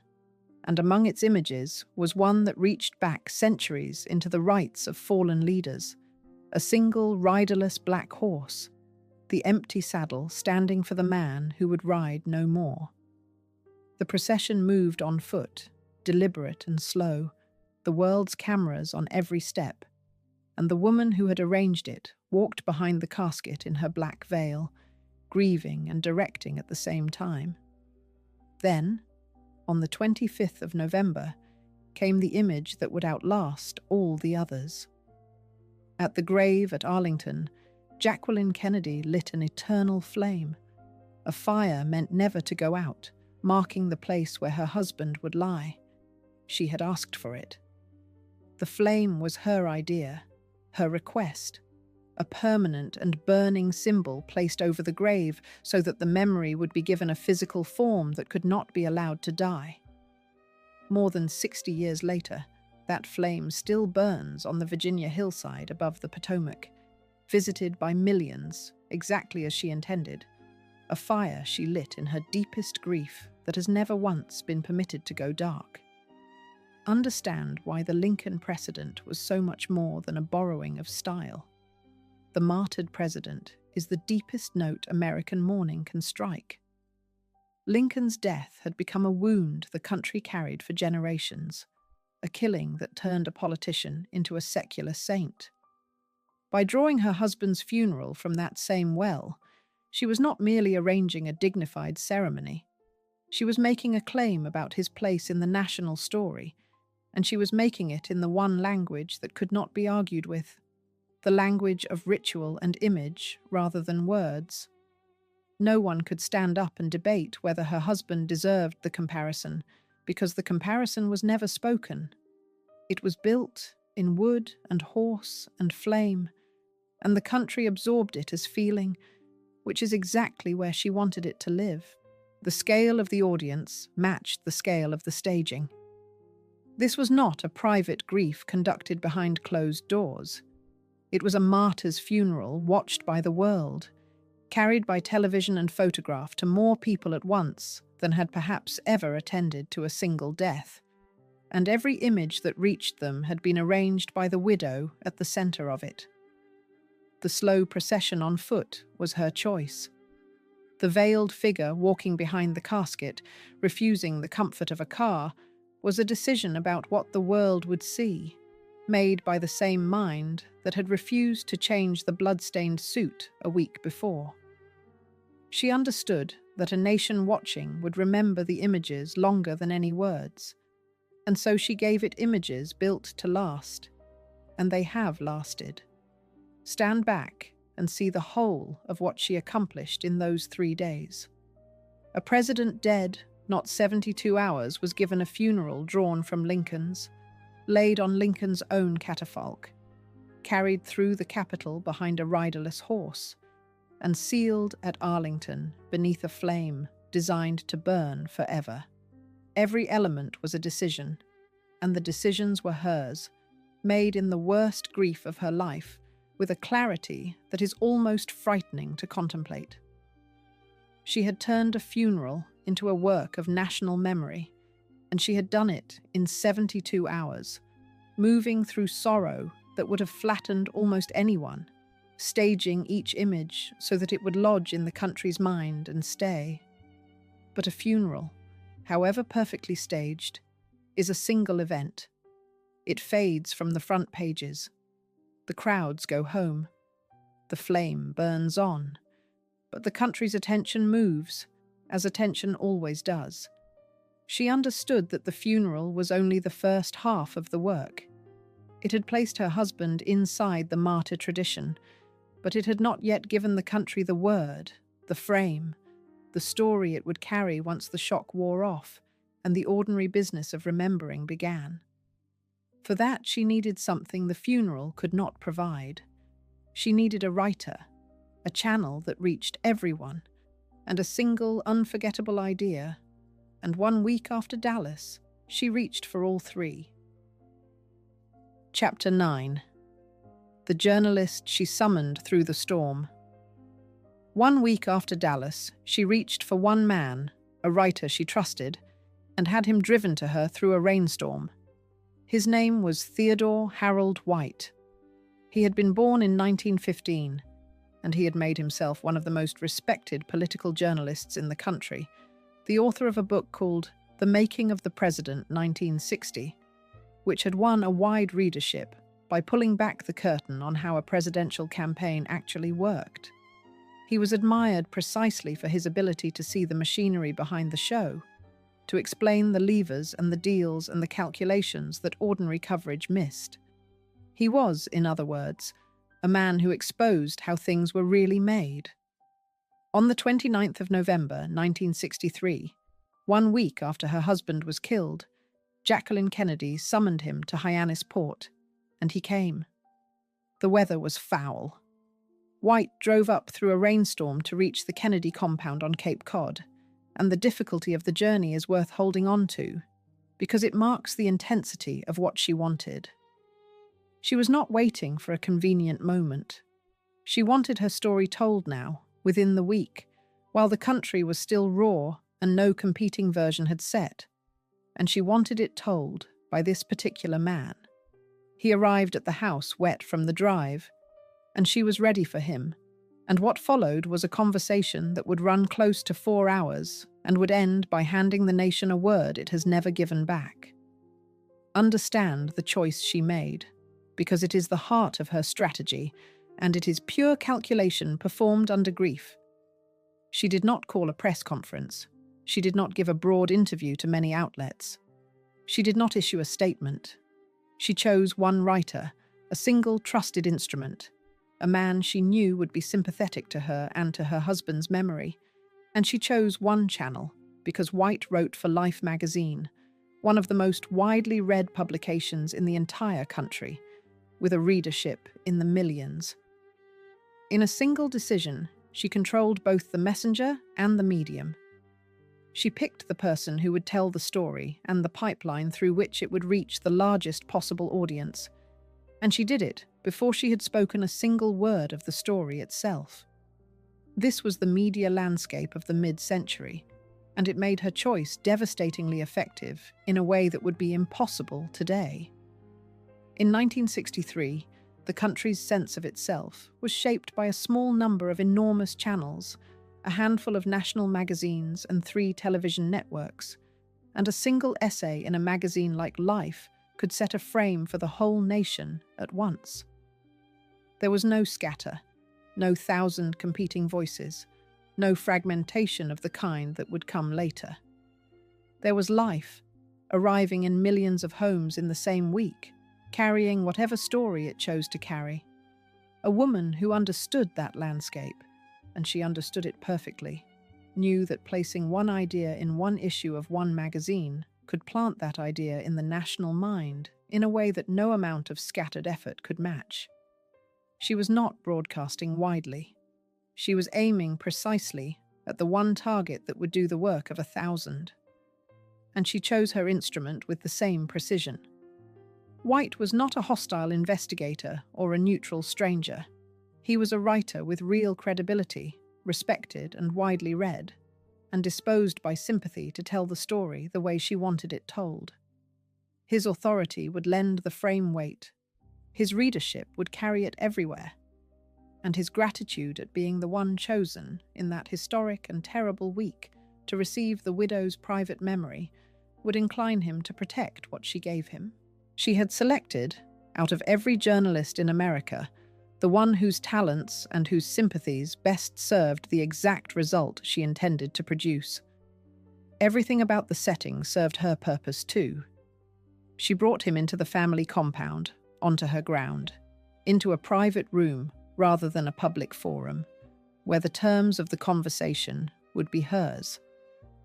and among its images was one that reached back centuries into the rites of fallen leaders, a single riderless black horse, the empty saddle standing for the man who would ride no more. The procession moved on foot, deliberate and slow, the world's cameras on every step, and the woman who had arranged it walked behind the casket in her black veil, grieving and directing at the same time. Then, on the 25th of November, came the image that would outlast all the others. At the grave at Arlington, Jacqueline Kennedy lit an eternal flame, a fire meant never to go out, marking the place where her husband would lie. She had asked for it. The flame was her idea, her request, a permanent and burning symbol placed over the grave so that the memory would be given a physical form that could not be allowed to die. More than 60 years later, that flame still burns on the Virginia hillside above the Potomac, visited by millions, exactly as she intended, a fire she lit in her deepest grief that has never once been permitted to go dark. Understand why the Lincoln precedent was so much more than a borrowing of style. The martyred president is the deepest note American mourning can strike. Lincoln's death had become a wound the country carried for generations, a killing that turned a politician into a secular saint. By drawing her husband's funeral from that same well, she was not merely arranging a dignified ceremony. She was making a claim about his place in the national story, and she was making it in the one language that could not be argued with, the language of ritual and image rather than words. No one could stand up and debate whether her husband deserved the comparison, because the comparison was never spoken. It was built in wood and horse and flame, and the country absorbed it as feeling, which is exactly where she wanted it to live. The scale of the audience matched the scale of the staging. This was not a private grief conducted behind closed doors. It was a martyr's funeral watched by the world, carried by television and photograph to more people at once than had perhaps ever attended to a single death. And every image that reached them had been arranged by the widow at the center of it. The slow procession on foot was her choice. The veiled figure walking behind the casket, refusing the comfort of a car, was a decision about what the world would see, made by the same mind that had refused to change the blood-stained suit a week before. She understood that a nation watching would remember the images longer than any words, and so she gave it images built to last, and they have lasted. Stand back and see the whole of what she accomplished in those 3 days. A president dead, not 72 hours, was given a funeral drawn from Lincoln's, laid on Lincoln's own catafalque, carried through the Capitol behind a riderless horse, and sealed at Arlington beneath a flame designed to burn forever. Every element was a decision, and the decisions were hers, made in the worst grief of her life, with a clarity that is almost frightening to contemplate. She had turned a funeral into a work of national memory, and she had done it in 72 hours, moving through sorrow that would have flattened almost anyone, staging each image so that it would lodge in the country's mind and stay. But a funeral, however perfectly staged, is a single event. It fades from the front pages. The crowds go home. The flame burns on. But the country's attention moves, as attention always does. She understood that the funeral was only the first half of the work. It had placed her husband inside the martyr tradition, but it had not yet given the country the word, the frame, the story it would carry once the shock wore off and the ordinary business of remembering began. For that she needed something the funeral could not provide. She needed a writer, a channel that reached everyone, and a single unforgettable idea, and 1 week after Dallas, she reached for all three. Chapter 9. The journalist she summoned through the storm. 1 week after Dallas, she reached for one man, a writer she trusted, and had him driven to her through a rainstorm. His name was Theodore Harold White. He had been born in 1915, and he had made himself one of the most respected political journalists in the country, the author of a book called The Making of the President 1960, which had won a wide readership by pulling back the curtain on how a presidential campaign actually worked. He was admired precisely for his ability to see the machinery behind the show, to explain the levers and the deals and the calculations that ordinary coverage missed. He was, in other words, a man who exposed how things were really made. On the 29th of November 1963, 1 week after her husband was killed, Jacqueline Kennedy summoned him to Hyannis Port, and he came. The weather was foul. White drove up through a rainstorm to reach the Kennedy compound on Cape Cod, and the difficulty of the journey is worth holding on to, because it marks the intensity of what she wanted. She was not waiting for a convenient moment. She wanted her story told now, within the week, while the country was still raw and no competing version had set, and she wanted it told by this particular man. He arrived at the house wet from the drive, and she was ready for him, and what followed was a conversation that would run close to 4 hours and would end by handing the nation a word it has never given back. Understand the choice she made, because it is the heart of her strategy, and it is pure calculation performed under grief. She did not call a press conference. She did not give a broad interview to many outlets. She did not issue a statement. She chose one writer, a single trusted instrument, a man she knew would be sympathetic to her and to her husband's memory. And she chose one channel, because White wrote for Life magazine, one of the most widely read publications in the entire country, with a readership in the millions. In a single decision, she controlled both the messenger and the medium. She picked the person who would tell the story and the pipeline through which it would reach the largest possible audience, and she did it before she had spoken a single word of the story itself. This was the media landscape of the mid-century, and it made her choice devastatingly effective in a way that would be impossible today. In 1963, the country's sense of itself was shaped by a small number of enormous channels, a handful of national magazines and 3 television networks, and a single essay in a magazine like Life could set a frame for the whole nation at once. There was no scatter, no 1,000 competing voices, no fragmentation of the kind that would come later. There was Life, arriving in millions of homes in the same week, carrying whatever story it chose to carry. A woman who understood that landscape, and she understood it perfectly, knew that placing one idea in one issue of one magazine could plant that idea in the national mind in a way that no amount of scattered effort could match. She was not broadcasting widely. She was aiming precisely at the one target that would do the work of 1,000. And she chose her instrument with the same precision. White was not a hostile investigator or a neutral stranger. He was a writer with real credibility, respected and widely read, and disposed by sympathy to tell the story the way she wanted it told. His authority would lend the frame weight. His readership would carry it everywhere. And his gratitude at being the one chosen in that historic and terrible week to receive the widow's private memory would incline him to protect what she gave him. She had selected, out of every journalist in America, the one whose talents and whose sympathies best served the exact result she intended to produce. Everything about the setting served her purpose too. She brought him into the family compound, onto her ground, into a private room rather than a public forum, where the terms of the conversation would be hers.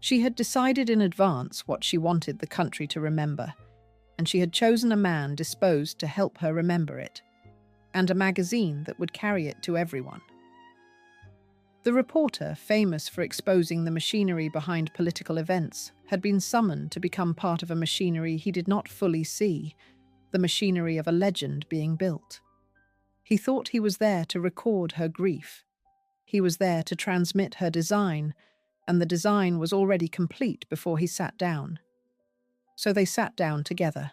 She had decided in advance what she wanted the country to remember, and she had chosen a man disposed to help her remember it, and a magazine that would carry it to everyone. The reporter, famous for exposing the machinery behind political events, had been summoned to become part of a machinery he did not fully see, the machinery of a legend being built. He thought he was there to record her grief. He was there to transmit her design, and the design was already complete before he sat down. So they sat down together,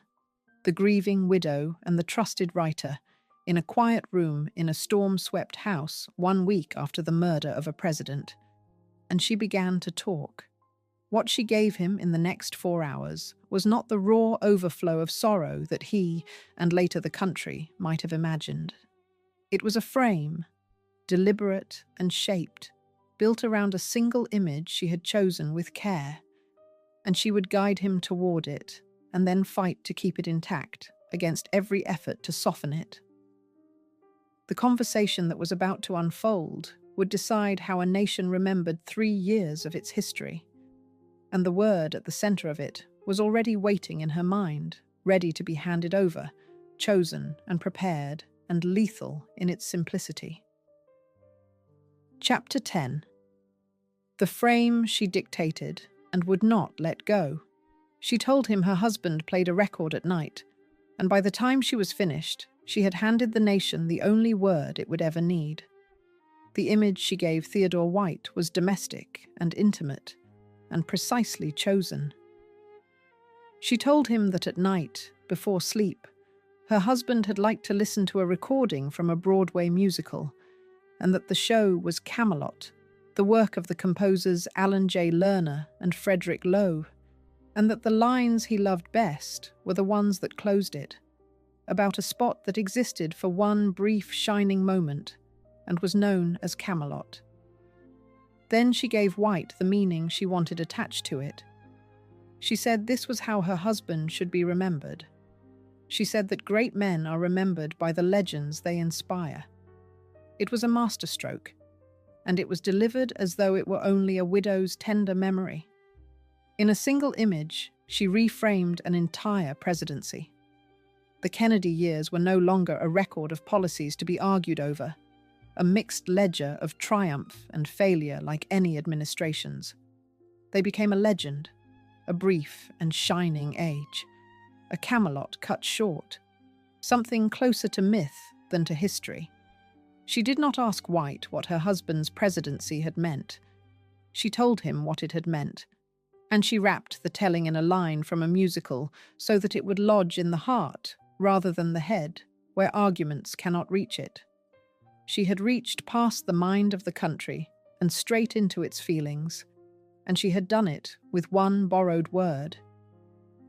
the grieving widow and the trusted writer, in a quiet room in a storm-swept house 1 week after the murder of a president. And she began to talk. What she gave him in the next 4 hours was not the raw overflow of sorrow that he, and later the country, might have imagined. It was a frame, deliberate and shaped, built around a single image she had chosen with care, and she would guide him toward it, and then fight to keep it intact against every effort to soften it. The conversation that was about to unfold would decide how a nation remembered 3 years of its history, and the word at the center of it was already waiting in her mind, ready to be handed over, chosen and prepared and lethal in its simplicity. Chapter 10. The frame she dictated and would not let go. She told him her husband played a record at night, and by the time she was finished, she had handed the nation the only word it would ever need. The image she gave Theodore White was domestic and intimate, and precisely chosen. She told him that at night, before sleep, her husband had liked to listen to a recording from a Broadway musical, and that the show was Camelot, the work of the composers Alan J. Lerner and Frederick Loewe, and that the lines he loved best were the ones that closed it, about a spot that existed for one brief shining moment and was known as Camelot. Then she gave White the meaning she wanted attached to it. She said this was how her husband should be remembered. She said that great men are remembered by the legends they inspire. It was a masterstroke, and it was delivered as though it were only a widow's tender memory. In a single image, she reframed an entire presidency. The Kennedy years were no longer a record of policies to be argued over, a mixed ledger of triumph and failure like any administration's. They became a legend, a brief and shining age, a Camelot cut short, something closer to myth than to history. She did not ask White what her husband's presidency had meant. She told him what it had meant, and she wrapped the telling in a line from a musical so that it would lodge in the heart rather than the head, where arguments cannot reach it. She had reached past the mind of the country and straight into its feelings, and she had done it with one borrowed word.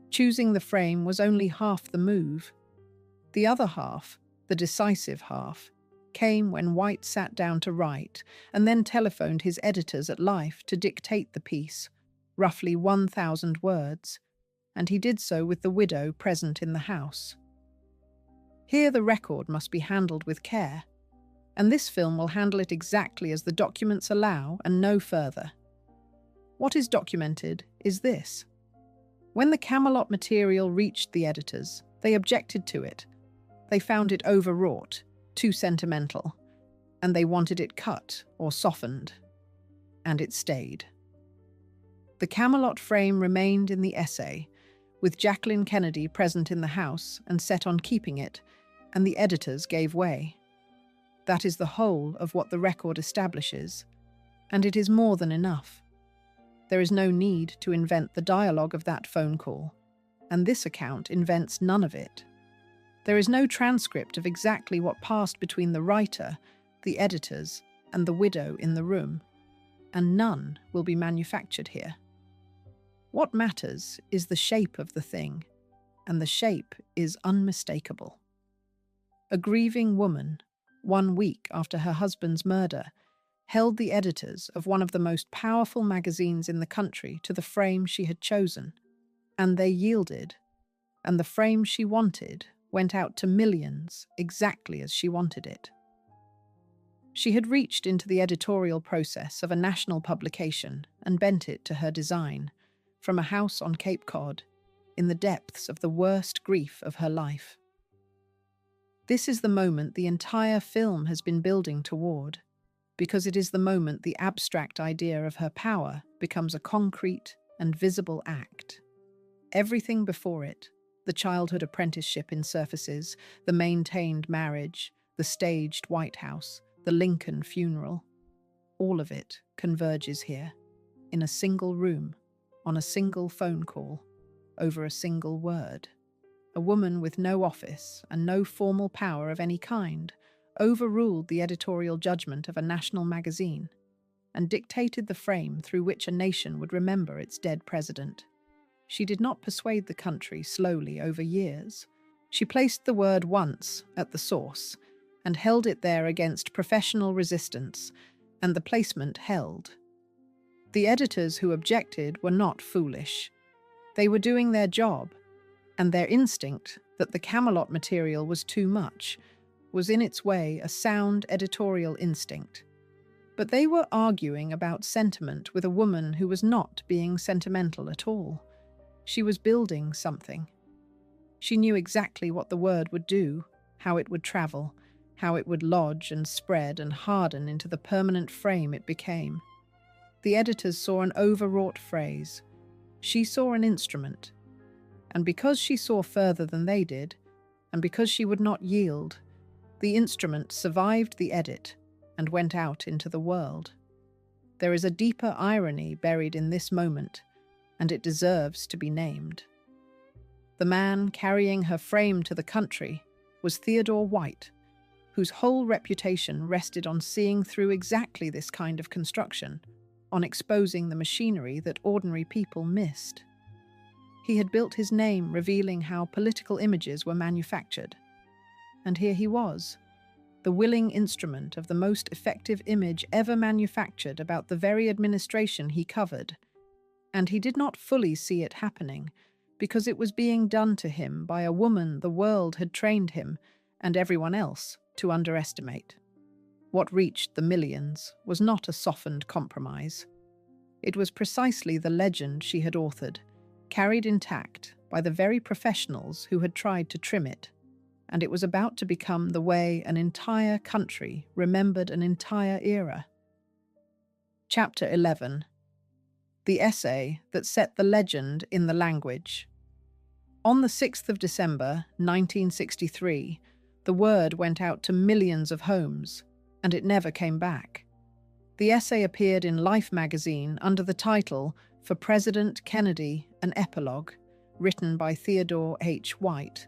Choosing the frame was only half the move. The other half, the decisive half, came when White sat down to write and then telephoned his editors at Life to dictate the piece, roughly 1,000 words, and he did so with the widow present in the house. Here the record must be handled with care, and this film will handle it exactly as the documents allow and no further. What is documented is this. When the Camelot material reached the editors, they objected to it. They found it overwrought, too sentimental, and they wanted it cut or softened. And it stayed. The Camelot frame remained in the essay, with Jacqueline Kennedy present in the house and set on keeping it, and the editors gave way. That is the whole of what the record establishes, and it is more than enough. There is no need to invent the dialogue of that phone call, and this account invents none of it. There is no transcript of exactly what passed between the writer, the editors, and the widow in the room, and none will be manufactured here. What matters is the shape of the thing, and the shape is unmistakable. A grieving woman, 1 week after her husband's murder, held the editors of one of the most powerful magazines in the country to the frame she had chosen, and they yielded, and the frame she wanted went out to millions exactly as she wanted it. She had reached into the editorial process of a national publication and bent it to her design, from a house on Cape Cod, in the depths of the worst grief of her life. This is the moment the entire film has been building toward, because it is the moment the abstract idea of her power becomes a concrete and visible act. Everything before it, the childhood apprenticeship in surfaces, the maintained marriage, the staged White House, the Lincoln funeral, all of it converges here, in a single room, on a single phone call. over a single word. A woman with no office and no formal power of any kind overruled the editorial judgment of a national magazine and dictated the frame through which a nation would remember its dead president. She did not persuade the country slowly over years. She placed the word once at the source and held it there against professional resistance, and the placement held. The editors who objected were not foolish. They were doing their job, and their instinct that the Camelot material was too much was in its way a sound editorial instinct. But they were arguing about sentiment with a woman who was not being sentimental at all. She was building something. She knew exactly what the word would do, how it would travel, how it would lodge and spread and harden into the permanent frame it became. The editors saw an overwrought phrase. She saw an instrument. And because she saw further than they did, and because she would not yield, the instrument survived the edit and went out into the world. There is a deeper irony buried in this moment, and it deserves to be named. The man carrying her frame to the country was Theodore White, whose whole reputation rested on seeing through exactly this kind of construction, on exposing the machinery that ordinary people missed. He had built his name revealing how political images were manufactured. And here he was, the willing instrument of the most effective image ever manufactured about the very administration he covered. And he did not fully see it happening, because it was being done to him by a woman the world had trained him, and everyone else, to underestimate. What reached the millions was not a softened compromise. It was precisely the legend she had authored, carried intact by the very professionals who had tried to trim it, and it was about to become the way an entire country remembered an entire era. Chapter 11. The essay that set the legend in the language. On the 6th of December, 1963, the word went out to millions of homes, and it never came back. The essay appeared in Life magazine under the title For President Kennedy, an Epilogue, written by Theodore H. White,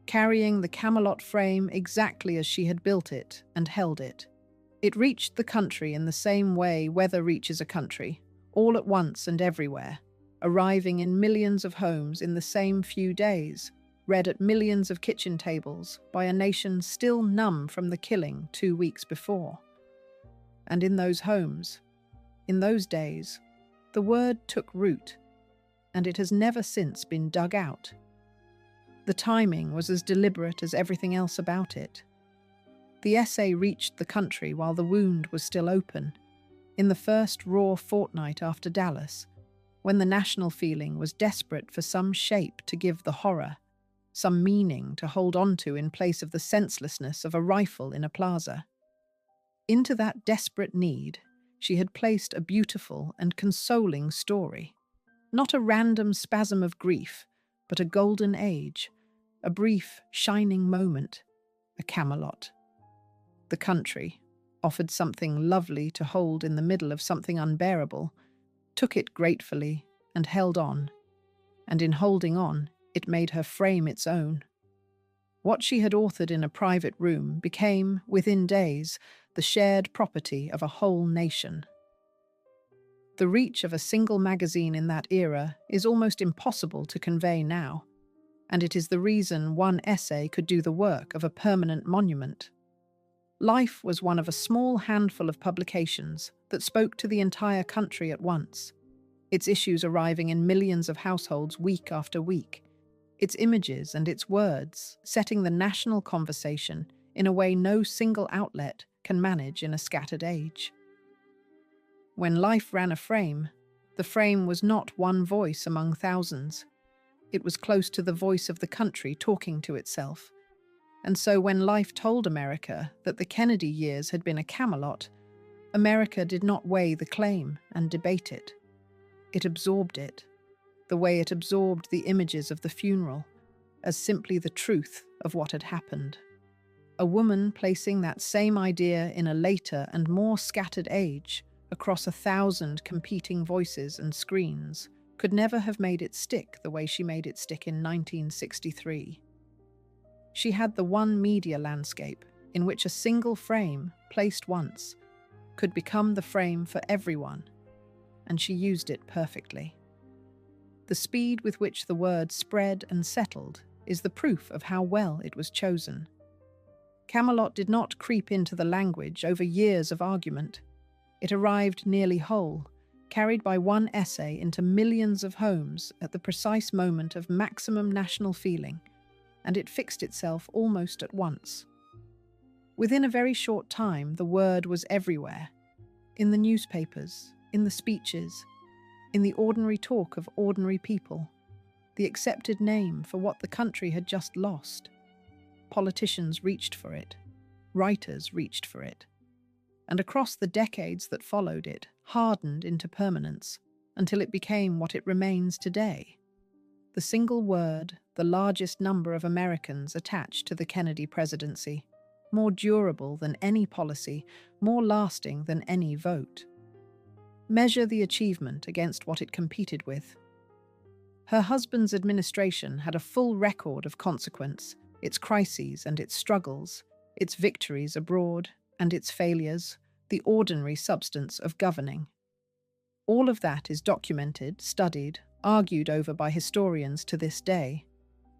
carrying the Camelot frame exactly as she had built it and held it. It reached the country in the same way weather reaches a country, all at once and everywhere, arriving in millions of homes in the same few days, read at millions of kitchen tables by a nation still numb from the killing 2 weeks before. And in those homes, in those days, the word took root, and it has never since been dug out. The timing was as deliberate as everything else about it. The essay reached the country while the wound was still open, in the first raw fortnight after Dallas, when the national feeling was desperate for some shape to give the horror, some meaning to hold on to in place of the senselessness of a rifle in a plaza. Into that desperate need, she had placed a beautiful and consoling story. Not a random spasm of grief, but a golden age, a brief, shining moment, a Camelot. The country offered something lovely to hold in the middle of something unbearable, took it gratefully and held on, and in holding on, it made her frame its own. What she had authored in a private room became, within days, the shared property of a whole nation. The reach of a single magazine in that era is almost impossible to convey now, and it is the reason one essay could do the work of a permanent monument. Life was one of a small handful of publications that spoke to the entire country at once, its issues arriving in millions of households week after week, its images and its words setting the national conversation in a way no single outlet can manage in a scattered age. When Life ran a frame, the frame was not one voice among thousands. It was close to the voice of the country talking to itself. And so when Life told America that the Kennedy years had been a Camelot, America did not weigh the claim and debate it. It absorbed it, the way it absorbed the images of the funeral, as simply the truth of what had happened. A woman placing that same idea in a later and more scattered age, across 1,000 competing voices and screens, could never have made it stick the way she made it stick in 1963. She had the one media landscape in which a single frame, placed once, could become the frame for everyone, and she used it perfectly. The speed with which the word spread and settled is the proof of how well it was chosen. Camelot did not creep into the language over years of argument. It arrived nearly whole, carried by one essay into millions of homes at the precise moment of maximum national feeling, and it fixed itself almost at once. Within a very short time, the word was everywhere, in the newspapers, in the speeches, in the ordinary talk of ordinary people, the accepted name for what the country had just lost. Politicians reached for it, writers reached for it, and across the decades that followed it, hardened into permanence until it became what it remains today. The single word, the largest number of Americans attached to the Kennedy presidency, more durable than any policy, more lasting than any vote. Measure the achievement against what it competed with. Her husband's administration had a full record of consequence, its crises and its struggles, its victories abroad and its failures, the ordinary substance of governing. All of that is documented, studied, argued over by historians to this day,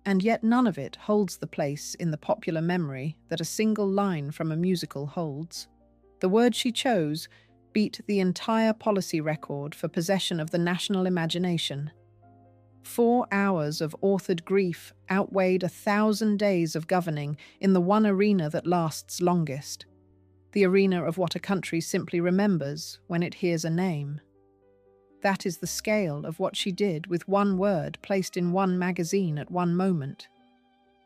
and yet none of it holds the place in the popular memory that a single line from a musical holds. The word she chose beat the entire policy record for possession of the national imagination. 4 hours of authored grief outweighed 1,000 days of governing in the one arena that lasts longest, the arena of what a country simply remembers when it hears a name. That is the scale of what she did with one word placed in one magazine at one moment.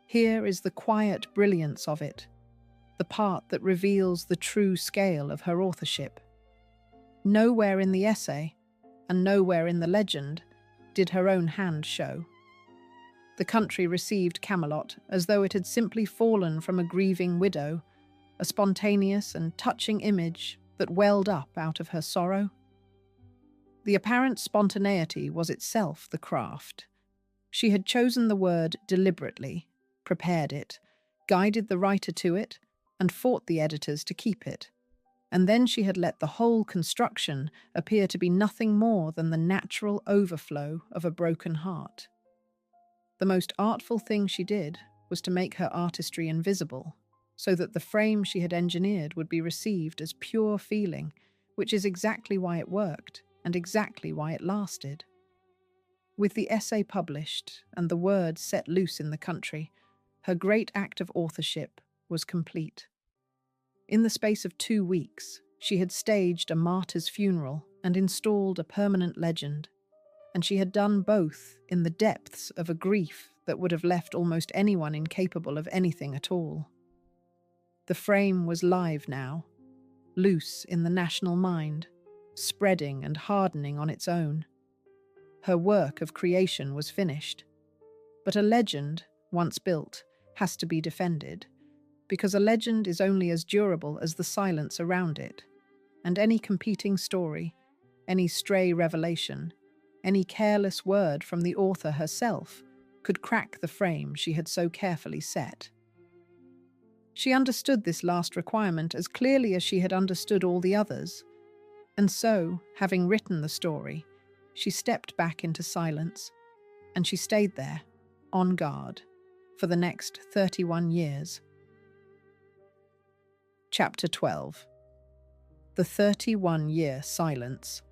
Here is the quiet brilliance of it, the part that reveals the true scale of her authorship. Nowhere in the essay, and nowhere in the legend, did her own hand show. The country received Camelot as though it had simply fallen from a grieving widow, a spontaneous and touching image that welled up out of her sorrow. The apparent spontaneity was itself the craft. She had chosen the word deliberately, prepared it, guided the writer to it, and fought the editors to keep it. And then she had let the whole construction appear to be nothing more than the natural overflow of a broken heart. The most artful thing she did was to make her artistry invisible, so that the frame she had engineered would be received as pure feeling, which is exactly why it worked, and exactly why it lasted. With the essay published and the word set loose in the country, her great act of authorship was complete. In the space of 2 weeks, she had staged a martyr's funeral and installed a permanent legend, and she had done both in the depths of a grief that would have left almost anyone incapable of anything at all. The frame was live now, loose in the national mind, spreading and hardening on its own. Her work of creation was finished. But a legend, once built, has to be defended, because a legend is only as durable as the silence around it, and any competing story, any stray revelation, any careless word from the author herself could crack the frame she had so carefully set. She understood this last requirement as clearly as she had understood all the others, and so, having written the story, she stepped back into silence, and she stayed there, on guard, for the next 31 years. Chapter 12. The 31-year silence.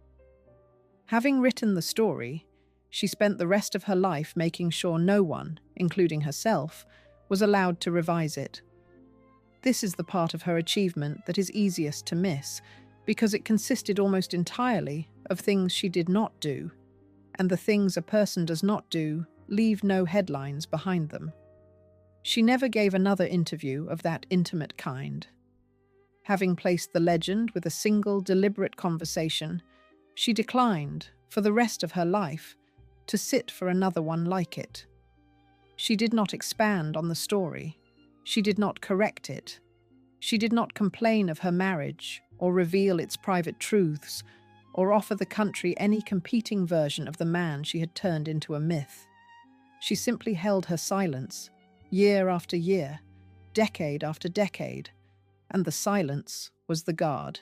Having written the story, she spent the rest of her life making sure no one, including herself, was allowed to revise it. This is the part of her achievement that is easiest to miss, because it consisted almost entirely of things she did not do, and the things a person does not do leave no headlines behind them. She never gave another interview of that intimate kind. Having placed the legend with a single deliberate conversation, she declined, for the rest of her life, to sit for another one like it. She did not expand on the story. She did not correct it. She did not complain of her marriage or reveal its private truths, or offer the country any competing version of the man she had turned into a myth. She simply held her silence, year after year, decade after decade, and the silence was the guard.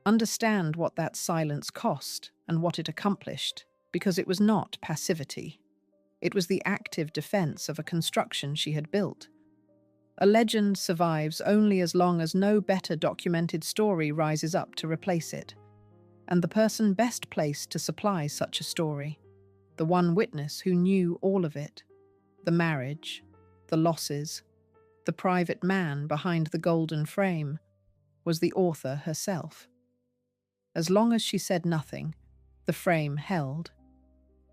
Understand what that silence cost and what it accomplished, because it was not passivity. It was the active defense of a construction she had built. A legend survives only as long as no better documented story rises up to replace it. And the person best placed to supply such a story, the one witness who knew all of it, the marriage, the losses, the private man behind the golden frame, was the author herself. As long as she said nothing, the frame held.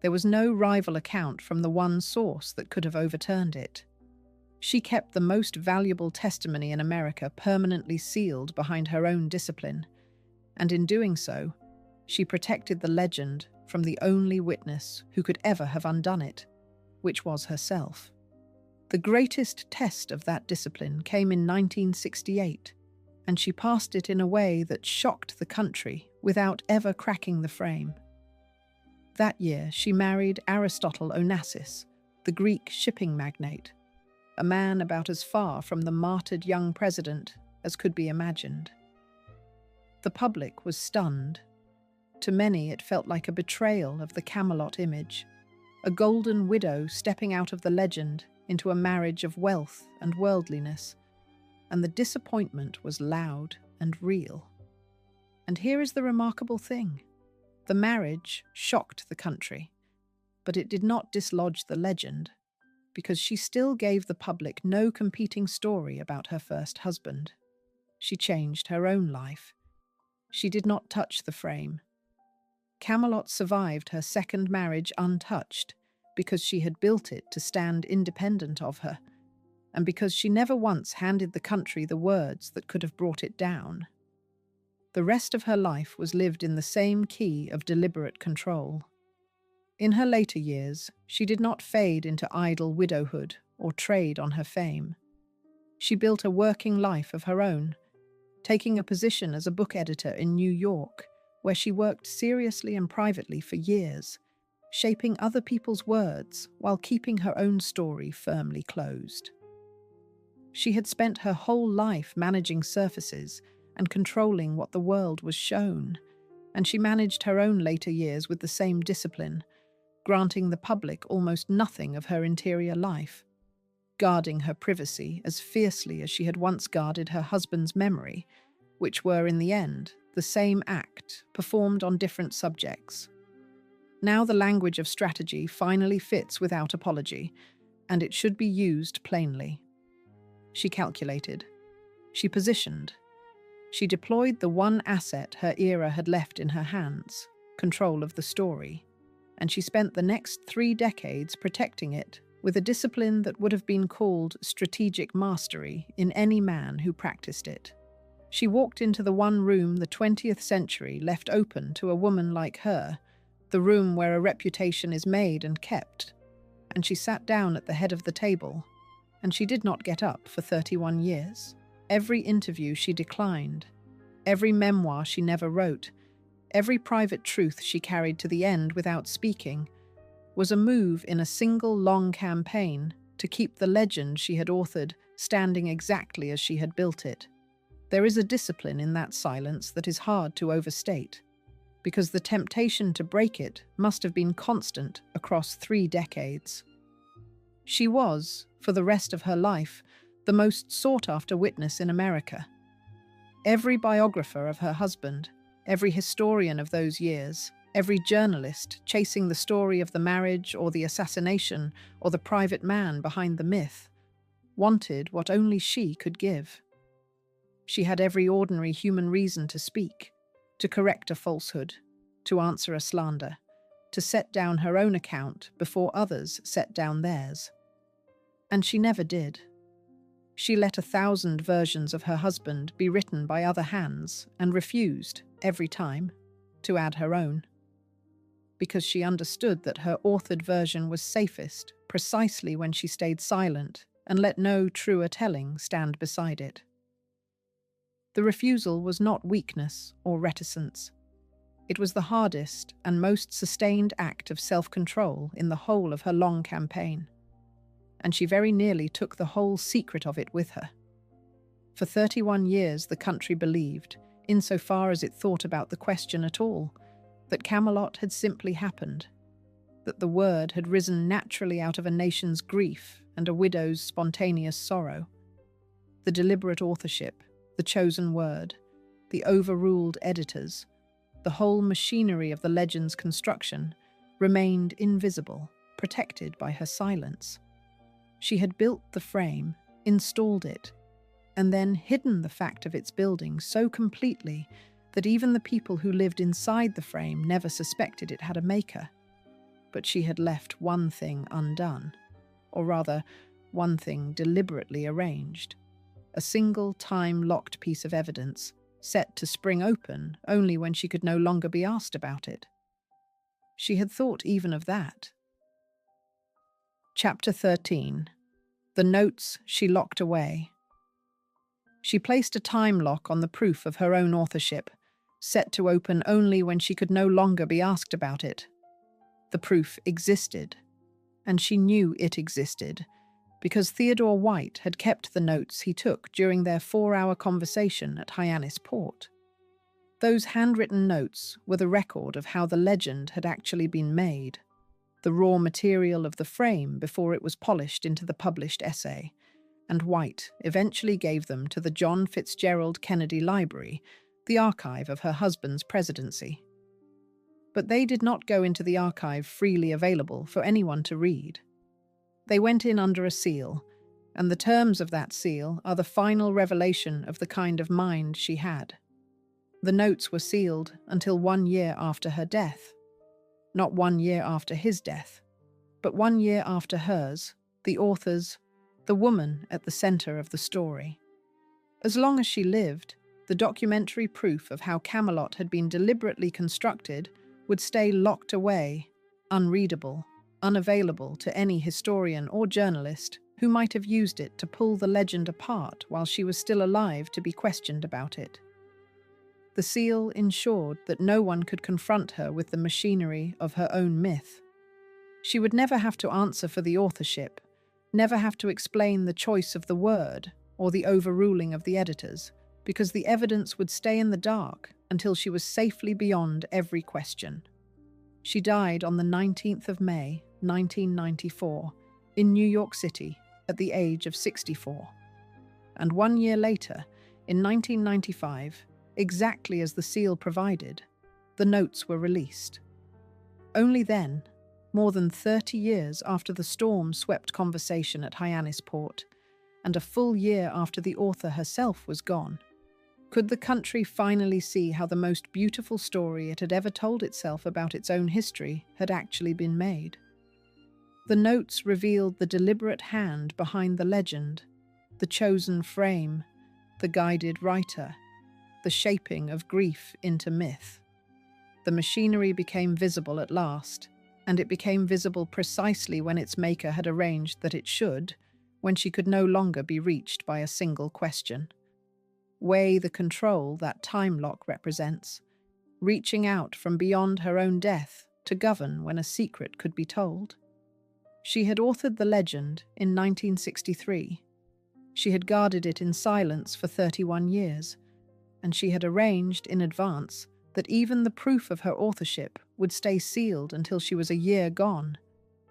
There was no rival account from the one source that could have overturned it. She kept the most valuable testimony in America permanently sealed behind her own discipline, and in doing so, she protected the legend from the only witness who could ever have undone it, which was herself. The greatest test of that discipline came in 1968, and she passed it in a way that shocked the country without ever cracking the frame. That year, she married Aristotle Onassis, the Greek shipping magnate, a man about as far from the martyred young president as could be imagined. The public was stunned. To many, it felt like a betrayal of the Camelot image, a golden widow stepping out of the legend into a marriage of wealth and worldliness, and the disappointment was loud and real. And here is the remarkable thing. The marriage shocked the country, but it did not dislodge the legend, because she still gave the public no competing story about her first husband. She changed her own life. She did not touch the frame. Camelot survived her second marriage untouched because she had built it to stand independent of her, and because she never once handed the country the words that could have brought it down. The rest of her life was lived in the same key of deliberate control. In her later years, she did not fade into idle widowhood or trade on her fame. She built a working life of her own, taking a position as a book editor in New York, where she worked seriously and privately for years, shaping other people's words while keeping her own story firmly closed. She had spent her whole life managing surfaces and controlling what the world was shown, and she managed her own later years with the same discipline, granting the public almost nothing of her interior life, guarding her privacy as fiercely as she had once guarded her husband's memory, which were, in the end, the same act, performed on different subjects. Now the language of strategy finally fits without apology, and it should be used plainly. She calculated. She positioned. She deployed the one asset her era had left in her hands, control of the story, and she spent the next 3 decades protecting it with a discipline that would have been called strategic mastery in any man who practiced it. She walked into the one room the 20th century left open to a woman like her, the room where a reputation is made and kept, and she sat down at the head of the table, and she did not get up for 31 years. Every interview she declined, every memoir she never wrote, every private truth she carried to the end without speaking, was a move in a single long campaign to keep the legend she had authored standing exactly as she had built it. There is a discipline in that silence that is hard to overstate, because the temptation to break it must have been constant across 3 decades. She was, for the rest of her life, the most sought-after witness in America. Every biographer of her husband, every historian of those years, every journalist chasing the story of the marriage or the assassination or the private man behind the myth, wanted what only she could give. She had every ordinary human reason to speak, to correct a falsehood, to answer a slander, to set down her own account before others set down theirs. And she never did. She let 1,000 versions of her husband be written by other hands and refused, every time, to add her own. Because she understood that her authored version was safest precisely when she stayed silent and let no truer telling stand beside it. The refusal was not weakness or reticence. It was the hardest and most sustained act of self-control in the whole of her long campaign, and she very nearly took the whole secret of it with her. For 31 years the country believed, insofar as it thought about the question at all, that Camelot had simply happened, that the word had risen naturally out of a nation's grief and a widow's spontaneous sorrow. The deliberate authorship, the chosen word, the overruled editors, the whole machinery of the legend's construction remained invisible, protected by her silence. She had built the frame, installed it, and then hidden the fact of its building so completely that even the people who lived inside the frame never suspected it had a maker. But she had left one thing undone, or rather, one thing deliberately arranged. A single time-locked piece of evidence, set to spring open only when she could no longer be asked about it. She had thought even of that. Chapter 13. The Notes She Locked Away. She placed a time lock on the proof of her own authorship, set to open only when she could no longer be asked about it. The proof existed, and she knew it existed, because Theodore White had kept the notes he took during their 4-hour conversation at Hyannis Port. Those handwritten notes were the record of how the legend had actually been made, the raw material of the frame before it was polished into the published essay, and White eventually gave them to the John Fitzgerald Kennedy Library, the archive of her husband's presidency. But they did not go into the archive freely available for anyone to read. They went in under a seal, and the terms of that seal are the final revelation of the kind of mind she had. The notes were sealed until 1 year after her death. Not 1 year after his death, but 1 year after hers, the author's, the woman at the center of the story. As long as she lived, the documentary proof of how Camelot had been deliberately constructed would stay locked away, unreadable, unavailable to any historian or journalist who might have used it to pull the legend apart while she was still alive to be questioned about it. The seal ensured that no one could confront her with the machinery of her own myth. She would never have to answer for the authorship, never have to explain the choice of the word or the overruling of the editors, because the evidence would stay in the dark until she was safely beyond every question. She died on the 19th of May, 1994, in New York City at the age of 64. And 1 year later, in 1995, exactly as the seal provided, the notes were released. Only then, more than 30 years after the storm swept conversation at Hyannis Port, and a full year after the author herself was gone, could the country finally see how the most beautiful story it had ever told itself about its own history had actually been made. The notes revealed the deliberate hand behind the legend, the chosen frame, the guided writer, the shaping of grief into myth. The machinery became visible at last, and it became visible precisely when its maker had arranged that it should, when she could no longer be reached by a single question. Weigh the control that time lock represents, reaching out from beyond her own death to govern when a secret could be told. She had authored the legend in 1963. She had guarded it in silence for 31 years, and she had arranged in advance that even the proof of her authorship would stay sealed until she was a year gone,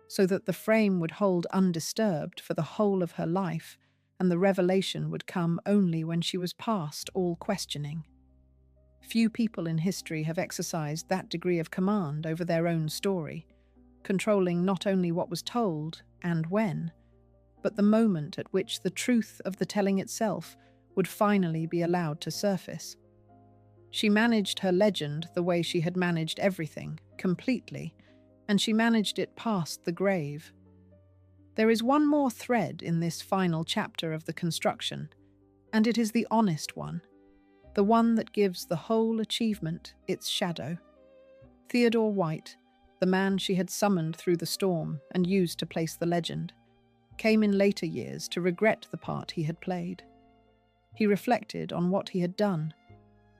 so that the frame would hold undisturbed for the whole of her life, and the revelation would come only when she was past all questioning. Few people in history have exercised that degree of command over their own story, controlling not only what was told and when, but the moment at which the truth of the telling itself would finally be allowed to surface. She managed her legend the way she had managed everything, completely, and she managed it past the grave. There is one more thread in this final chapter of the construction, and it is the honest one, the one that gives the whole achievement its shadow. Theodore White, the man she had summoned through the storm and used to place the legend, came in later years to regret the part he had played. He reflected on what he had done,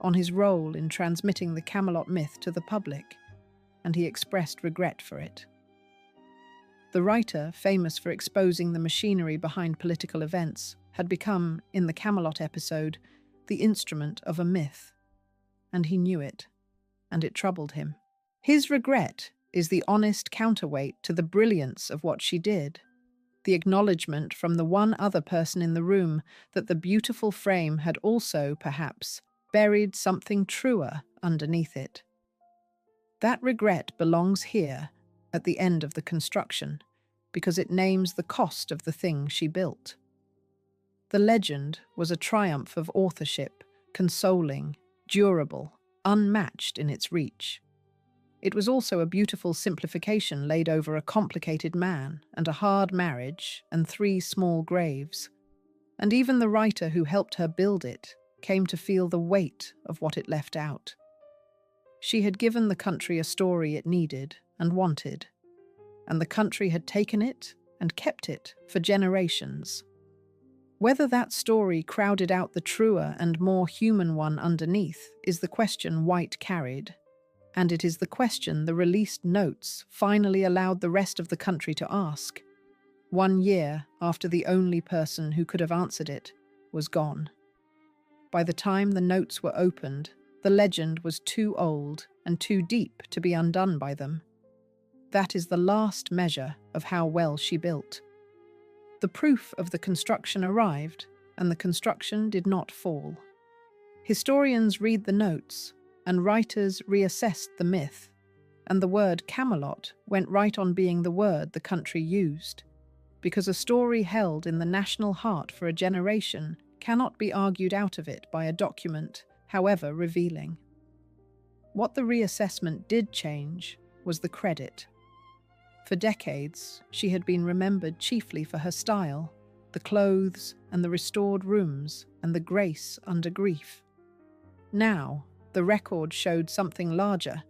on his role in transmitting the Camelot myth to the public, and he expressed regret for it. The writer, famous for exposing the machinery behind political events, had become, in the Camelot episode, the instrument of a myth, and he knew it, and it troubled him. His regret is the honest counterweight to the brilliance of what she did, the acknowledgement from the one other person in the room that the beautiful frame had also, perhaps, buried something truer underneath it. That regret belongs here, at the end of the construction, because it names the cost of the thing she built. The legend was a triumph of authorship, consoling, durable, unmatched in its reach. It was also a beautiful simplification laid over a complicated man and a hard marriage and 3 small graves. And even the writer who helped her build it came to feel the weight of what it left out. She had given the country a story it needed and wanted, and the country had taken it and kept it for generations. Whether that story crowded out the truer and more human one underneath is the question White carried, and it is the question the released notes finally allowed the rest of the country to ask, 1 year after the only person who could have answered it was gone. By the time the notes were opened, the legend was too old and too deep to be undone by them. That is the last measure of how well she built. The proof of the construction arrived, and the construction did not fall. Historians read the notes, and writers reassessed the myth, and the word Camelot went right on being the word the country used, because a story held in the national heart for a generation cannot be argued out of it by a document, however revealing. What the reassessment did change was the credit. For decades, she had been remembered chiefly for her style, the clothes and the restored rooms and the grace under grief. Now, the record showed something larger,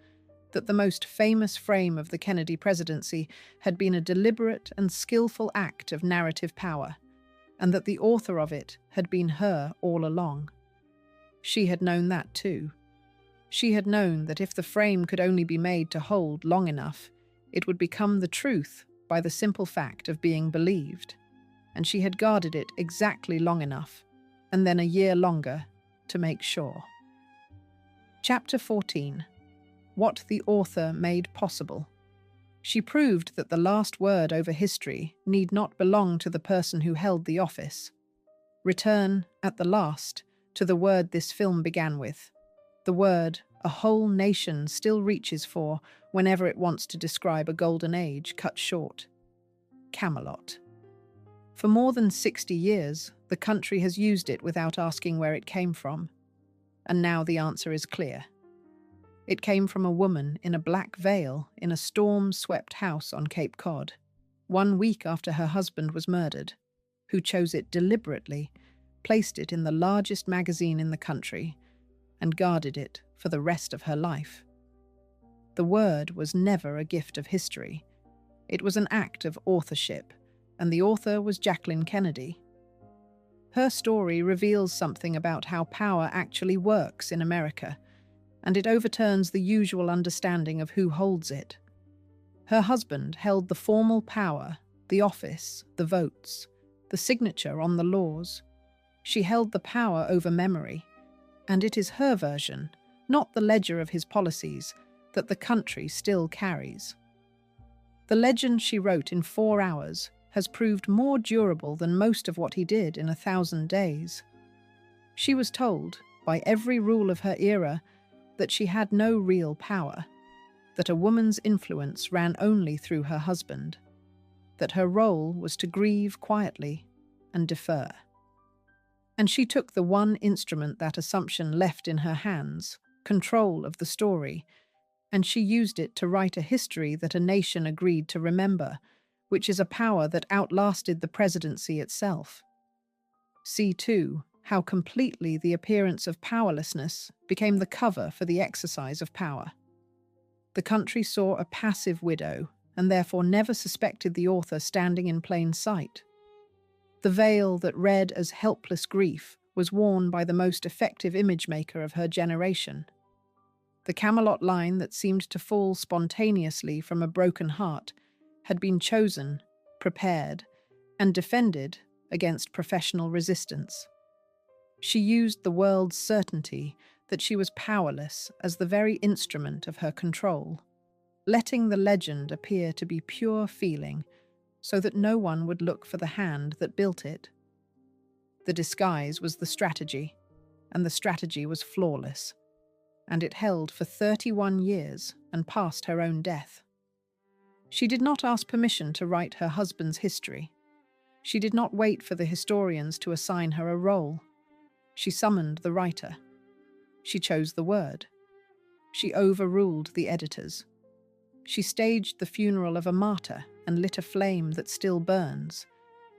that the most famous frame of the Kennedy presidency had been a deliberate and skillful act of narrative power, and that the author of it had been her all along. She had known that too. She had known that if the frame could only be made to hold long enough, it would become the truth by the simple fact of being believed, and she had guarded it exactly long enough, and then a year longer, to make sure. Chapter 14. What the author made possible. She proved that the last word over history need not belong to the person who held the office. Return, at the last, to the word this film began with, the word a whole nation still reaches for whenever it wants to describe a golden age cut short: Camelot. For more than 60 years, the country has used it without asking where it came from. And now the answer is clear. It came from a woman in a black veil in a storm-swept house on Cape Cod, 1 week after her husband was murdered, who chose it deliberately, placed it in the largest magazine in the country, and guarded it for the rest of her life. The word was never a gift of history. It was an act of authorship, and the author was Jacqueline Kennedy. Her story reveals something about how power actually works in America, and it overturns the usual understanding of who holds it. Her husband held the formal power, the office, the votes, the signature on the laws. She held the power over memory, and it is her version, not the ledger of his policies, that the country still carries. The legend she wrote in 4 hours has proved more durable than most of what he did in 1,000 days. She was told, by every rule of her era, that she had no real power, that a woman's influence ran only through her husband, that her role was to grieve quietly and defer. And she took the one instrument that assumption left in her hands, control of the story, and she used it to write a history that a nation agreed to remember, which is a power that outlasted the presidency itself. See, too, how completely the appearance of powerlessness became the cover for the exercise of power. The country saw a passive widow, and therefore never suspected the author standing in plain sight. The veil that read as helpless grief was worn by the most effective image maker of her generation. The Camelot line that seemed to fall spontaneously from a broken heart had been chosen, prepared, and defended against professional resistance. She used the world's certainty that she was powerless as the very instrument of her control, letting the legend appear to be pure feeling so that no one would look for the hand that built it. The disguise was the strategy, and the strategy was flawless, and it held for 31 years and past her own death. She did not ask permission to write her husband's history. She did not wait for the historians to assign her a role. She summoned the writer. She chose the word. She overruled the editors. She staged the funeral of a martyr and lit a flame that still burns,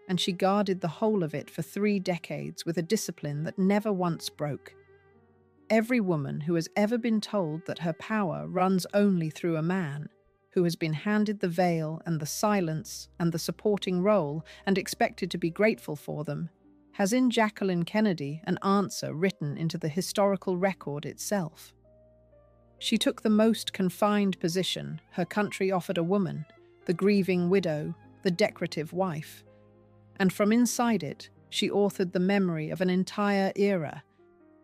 and she guarded the whole of it for 3 decades with a discipline that never once broke. Every woman who has ever been told that her power runs only through a man, who has been handed the veil and the silence and the supporting role and expected to be grateful for them, has in Jacqueline Kennedy an answer written into the historical record itself. She took the most confined position her country offered a woman, the grieving widow, the decorative wife, and from inside it she authored the memory of an entire era,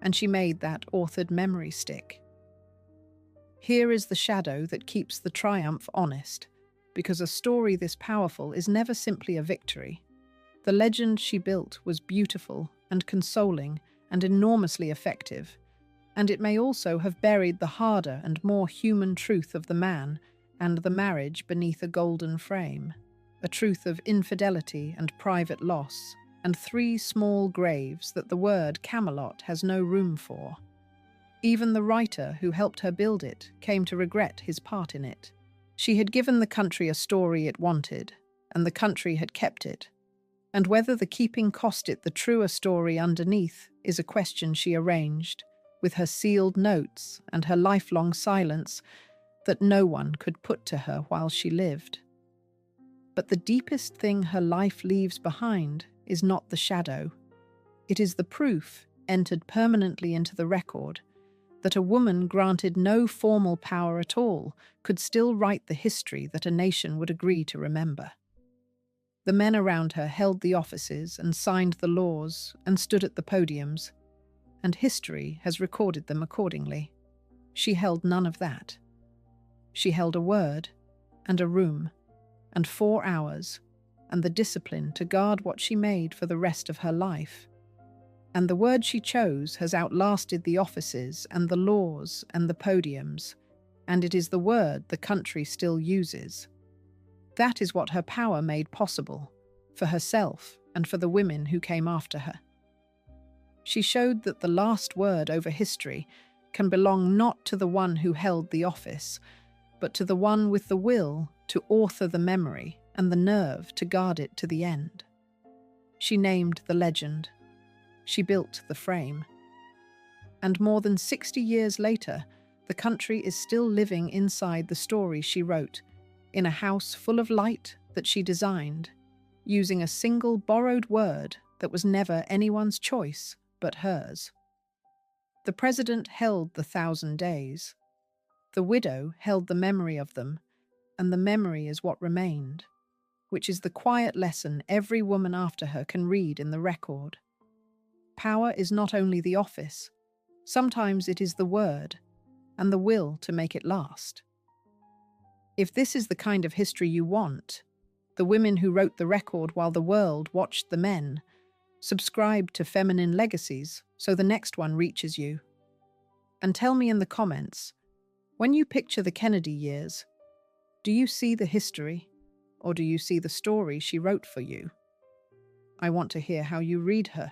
and she made that authored memory stick. Here is the shadow that keeps the triumph honest, because a story this powerful is never simply a victory. The legend she built was beautiful and consoling and enormously effective, and it may also have buried the harder and more human truth of the man and the marriage beneath a golden frame, a truth of infidelity and private loss, and 3 small graves that the word Camelot has no room for. Even the writer who helped her build it came to regret his part in it. She had given the country a story it wanted, and the country had kept it. And whether the keeping cost it the truer story underneath is a question she arranged, with her sealed notes and her lifelong silence that no one could put to her while she lived. But the deepest thing her life leaves behind is not the shadow. It is the proof, entered permanently into the record, that a woman granted no formal power at all could still write the history that a nation would agree to remember. The men around her held the offices and signed the laws and stood at the podiums, and history has recorded them accordingly. She held none of that. She held a word, and a room, and 4 hours, and the discipline to guard what she made for the rest of her life. And the word she chose has outlasted the offices and the laws and the podiums, and it is the word the country still uses. That is what her power made possible, for herself and for the women who came after her. She showed that the last word over history can belong not to the one who held the office, but to the one with the will to author the memory and the nerve to guard it to the end. She named the legend. She built the frame. And more than 60 years later, the country is still living inside the story she wrote, in a house full of light that she designed, using a single borrowed word that was never anyone's choice but hers. The president held the 1,000 days. The widow held the memory of them, and the memory is what remained, which is the quiet lesson every woman after her can read in the record. Power is not only the office, sometimes it is the word, and the will to make it last. If this is the kind of history you want, the women who wrote the record while the world watched the men, subscribe to Feminine Legacies so the next one reaches you. And tell me in the comments, when you picture the Kennedy years, do you see the history, or do you see the story she wrote for you? I want to hear how you read her.